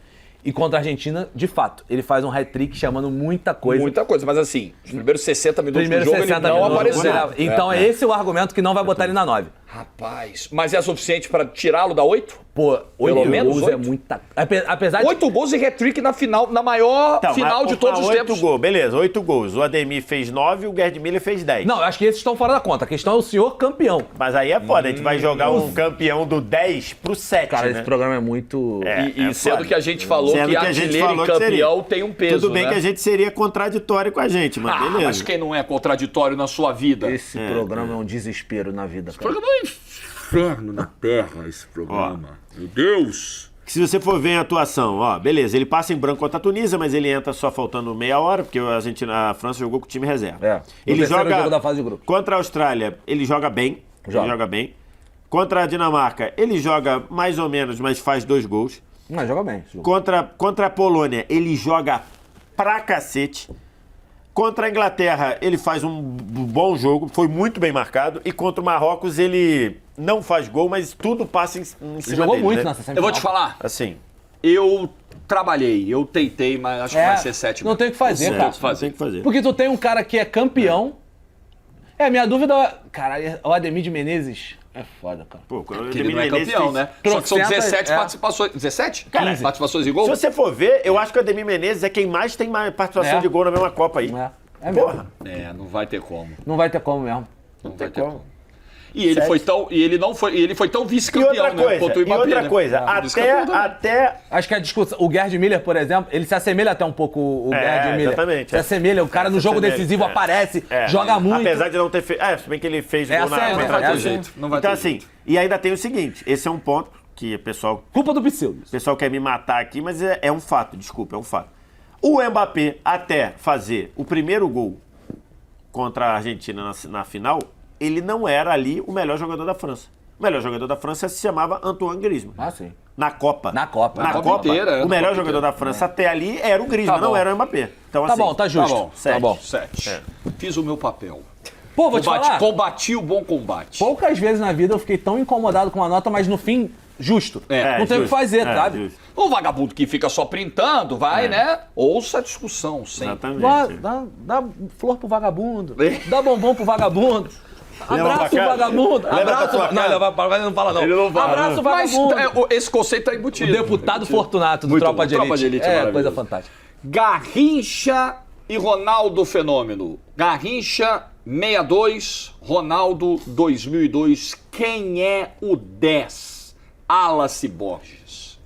E contra a Argentina, de fato, ele faz um hat-trick chamando muita coisa. Muita coisa, mas assim, os primeiros 60 minutos do jogo ele não apareceu. Então esse é o argumento que não vai botar ele na 9. Rapaz, mas é suficiente pra tirá-lo da 8? Pô, 8 gols 8? é muita... Apesar de... 8 gols e hat-trick na final, na maior final de todos os tempos. 8 gols, beleza, 8 gols. O Ademir fez 9 e o Gerd Miller fez 10. Não, eu acho que esses estão fora da conta. A questão é o senhor campeão. Mas aí é foda, a gente vai jogar um campeão do 10 pro 7, Cara, né? esse programa é muito... E sendo foda. que a gente falou que artilheiro e campeão tem um peso, Tudo bem né? que a gente seria contraditório com a gente, mas beleza. Mas quem não é contraditório na sua vida? Esse programa é um desespero na vida, cara. programa é um inferno na terra, esse programa. Meu Deus! Se você for ver a atuação, beleza, ele passa em branco contra a Tunísia, mas ele entra só faltando meia hora, porque a França jogou com o time reserva. Ele joga jogo da fase de grupo. Contra a Austrália, ele joga bem. Ele joga bem. Contra a Dinamarca, ele joga mais ou menos, mas faz 2 gols. Mas joga bem. Contra a Polônia, ele joga pra cacete. Contra a Inglaterra, ele faz um bom jogo, foi muito bem marcado. E contra o Marrocos, ele não faz gol, mas tudo passa em cima jogou dele, muito né? nessa semifinal. Eu vou te falar. Assim. Eu trabalhei, eu tentei, mas acho que vai ser 7. Não tem o que fazer, cara. Tem que fazer. Porque tu tem um cara que é campeão. Minha dúvida é... Cara, o Ademir de Menezes é foda, cara. Pô, Porque ele não é campeão, né? Só que são 17 participações. 17? 15 participações de gol? Se você for ver, eu acho que o Ademir Menezes é quem mais tem participação de gol na mesma Copa aí. É mesmo. Porra. Não vai ter como. Não vai ter como mesmo. Não vai ter como. E ele foi tão E vice-campeão, outra coisa, né? Quanto o Mbappé, até... Acho que a discussão... O Gerd Miller, por exemplo, ele se assemelha até um pouco o Gerd Miller. Exatamente. Se assemelha, o cara no jogo decisivo aparece, joga muito. Apesar de não ter feito... se bem que ele fez gol Não vai ter jeito. Não vai então ter assim, jeito. e ainda tem o seguinte, esse é um ponto que o pessoal... Culpa do Psyllius. O pessoal quer me matar aqui, mas é um fato, desculpa, é um fato. O Mbappé, até fazer o primeiro gol contra a Argentina na final, ele não era ali o melhor jogador da França. O melhor jogador da França se chamava Antoine Griezmann. Sim. Na Copa. Na Copa. Na Copa inteira, o melhor jogador da França até ali era o Griezmann, não era o Mbappé. Então, Tá bom, tá justo. Tá bom. 7. 7. Fiz o meu papel. Pô, vou te falar. Combati o bom combate. Poucas vezes na vida eu fiquei tão incomodado com uma nota, mas no fim, justo. Não tem o que fazer, sabe? Justo. O vagabundo que fica só printando, vai, né? Ouça a discussão, sempre. Exatamente. Dá flor pro vagabundo. Dá bombom pro vagabundo. Leva Abraço pra o casa. vagabundo. Leva pra Abraço. tua Não, casa. leva pra casa, ele não fala, não. Ele não fala, Abraço o Mas vagabundo. esse conceito tá embutido. O deputado Fortunato do Muito Tropa bom. de Elite. Tropa de Elite, é maravilhoso. coisa fantástica. Garrincha e Ronaldo Fenômeno. Garrincha 62, Ronaldo 2002. Quem é o 10? Wallace Borges.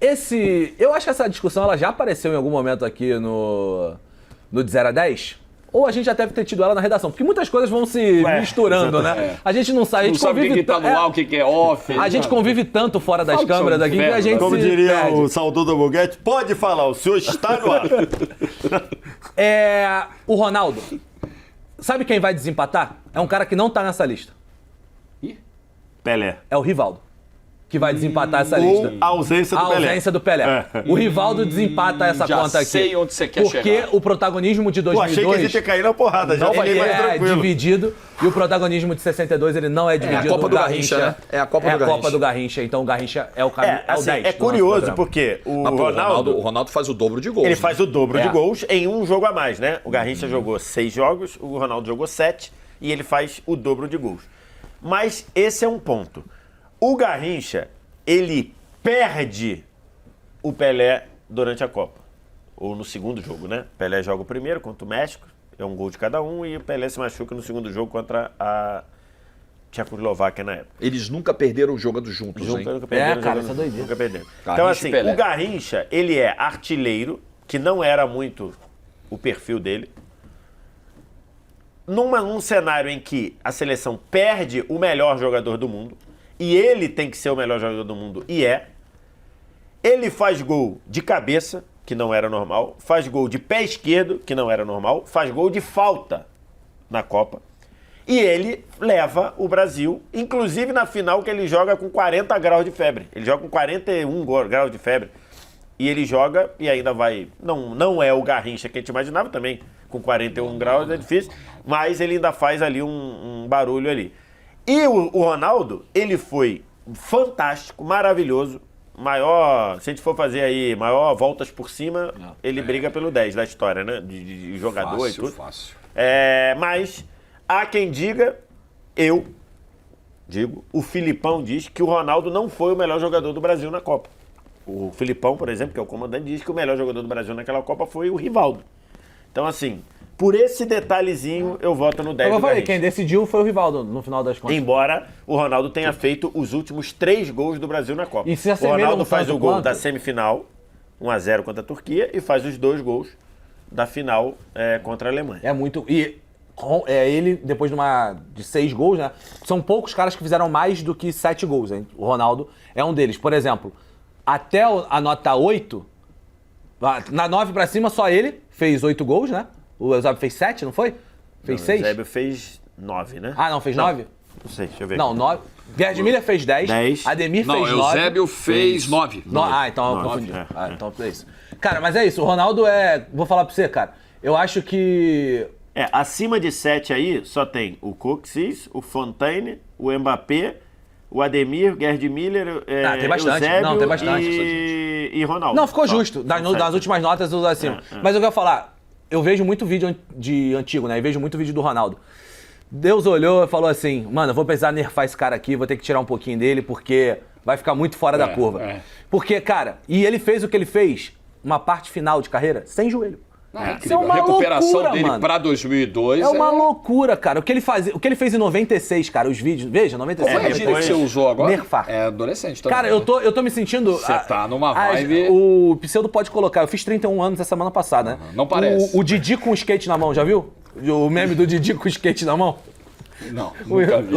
Eu acho que essa discussão ela já apareceu em algum momento aqui no de 0 a 10. Ou a gente já deve ter tido ela na redação, porque muitas coisas vão se misturando, né? A gente não sabe, a gente Não sabe o convive que tá no ar, o que é off. A gente convive tanto fora das Fala que câmeras são aqui que a inferno, gente Como se diria perde. o saudoso Boguete, pode falar, o senhor está no ar. O Ronaldo, sabe quem vai desempatar? É um cara que não tá nessa lista. Pelé. É o Rivaldo, que vai desempatar essa Ou lista. a ausência do A Pelé. ausência do Pelé. O Rivaldo desempata essa já conta aqui. sei onde você quer porque chegar. o protagonismo de Pô, achei que a 2002 gente ia cair na porrada já. não Fiquei mais é tranquilo. dividido e o protagonismo de 62 ele não é dividido. Copa o do Garrincha, né? É a Copa do Garrincha. Copa do Garrincha, então o Garrincha é o caminho, é o Assim, 10 é do nosso curioso programa. porque o Mas, pô, Ronaldo, o Ronaldo faz o dobro de gols. ele né? faz o dobro de É. gols em um jogo a mais, né? O Garrincha jogou 6 jogos, o Ronaldo jogou 7 e ele faz o dobro de gols. Mas esse é um ponto. O Garrincha, ele perde o Pelé durante a Copa. Ou no segundo jogo, né? Pelé joga o primeiro contra o México, é um gol de cada um, e o Pelé se machuca no segundo jogo contra a Tchecoslováquia na época. Eles nunca perderam jogando juntos, hein? Nunca perderam, cara, jogando- essa doideira. Nunca perderam. Garrincha Então, e assim, Pelé. o Garrincha, ele é artilheiro, que não era muito o perfil dele. Num cenário em que a seleção perde o melhor jogador do mundo, e ele tem que ser o melhor jogador do mundo, e é. Ele faz gol de cabeça, que não era normal, faz gol de pé esquerdo, que não era normal, faz gol de falta na Copa. E ele leva o Brasil, inclusive na final que ele joga com 40 graus de febre. Ele joga com 41 graus de febre. E ele joga e ainda vai... Não é o Garrincha que a gente imaginava também, com 41 graus é difícil, mas ele ainda faz ali um barulho ali. E o Ronaldo, ele foi fantástico, maravilhoso, maior, se a gente for fazer aí, maior voltas por cima, ele briga pelo 10 da história, né? De jogador e tudo. Fácil. Mas há quem diga, o Filipão diz que o Ronaldo não foi o melhor jogador do Brasil na Copa. O Filipão, por exemplo, que é o comandante, diz que o melhor jogador do Brasil naquela Copa foi o Rivaldo. Então, assim, por esse detalhezinho, eu voto no 10 Eu do falei, Garrincha. quem decidiu foi o Rivaldo, no final das contas. Embora o Ronaldo tenha feito os últimos 3 gols do Brasil na Copa. E se o assemelham Ronaldo um faz tanto o gol quanto? da semifinal, 1-0 contra a Turquia, e faz os 2 gols da final contra a Alemanha. É muito... E ele, depois de 6 gols, né? São poucos caras que fizeram mais do que 7 gols, hein? O Ronaldo é um deles. Por exemplo, até a nota 8, na 9 pra cima, só ele fez 8 gols, né? O Eusébio fez 7, não foi? Fez 6? O Eusébio fez 9, né? Ah, não, fez 9? Não sei, deixa eu ver. Não, 9. Gerd Miller fez 10. 10. Ademir Não, fez 9. Eusébio fez 9. Então eu 9, confundi. é. Então é isso. Cara, mas é isso. O Ronaldo Vou falar pra você, cara. Eu acho que... Acima de 7 aí, só tem o Coxis, o Fontaine, o Mbappé, o Ademir, Gerd Miller, tem bastante. Eusébio Não, tem bastante. e Ronaldo. Não, ficou Só. justo. São 7. Das últimas notas, os acima. Mas eu quero falar, eu vejo muito vídeo de antigo, né? E vejo muito vídeo do Ronaldo. Deus olhou e falou assim, mano, eu vou precisar nerfar esse cara aqui, vou ter que tirar um pouquinho dele, porque vai ficar muito fora da curva. Porque, cara, e ele fez o que ele fez, uma parte final de carreira, sem joelho. Isso é uma A recuperação loucura, dele mano. pra 2002 É uma loucura, cara. O que ele fez em 96, cara, os vídeos, veja, 96. Qual foi a gíria que você usou agora? Nerfar. É adolescente também. Cara, eu tô me sentindo... Você tá numa vibe... O Pseudo pode colocar. Eu fiz 31 anos essa semana passada, né? Não parece. O Didi com o skate na mão, já viu? O meme do Didi com o skate na mão? Não, nunca vi.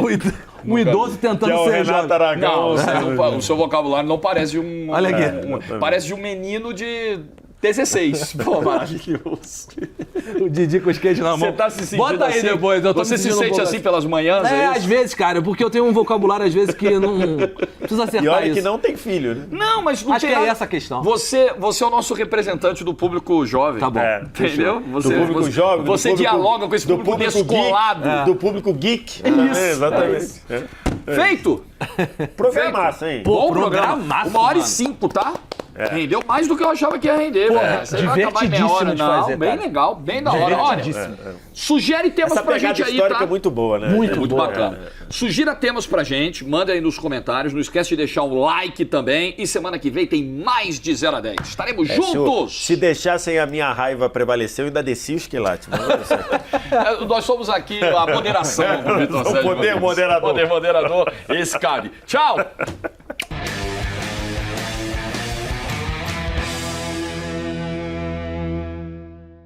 Um idoso tentando Que é o ser Renato jovem. Aragão. Não, o seu vocabulário não parece de um... Olha aqui. Parece de um menino de 16. Pô, maravilhoso. O Didi com os queijos na mão. Você tá se sentindo Bota aí assim? depois. Eu tô Você me se sentindo um sente pouco assim pelas manhãs? É, isso? às vezes, cara, porque eu tenho um vocabulário, às vezes, que não preciso acertar E olha isso. que não tem filho, né? Não, mas não Acho tem que é nada. essa a questão. Você é o nosso representante do público jovem. Tá bom. Entendeu? Do público jovem. do Você público- dialoga com esse do público geek, descolado. do público geek. Isso, Exatamente. Feito! Programaça, hein? Bom programa. programaço, 1h05, tá? Rendeu mais do que eu achava que ia render, velho. Você vai acabar em meia hora, divertidíssimo de não. fazer, Bem cara. legal, bem da hora. Olha, sugere temas Essa pra pegada gente aí, histórica tá? é muito boa, né? Muito bacana. Sugira temas pra gente, manda aí nos comentários. Não esquece de deixar um like também. E semana que vem tem mais de 0 a 10. Estaremos juntos! Se deixassem a minha raiva prevalecer, eu ainda desci os quilates. Nós somos aqui a moderação. O poder moderador. Poder moderador, esse cabe. Tchau!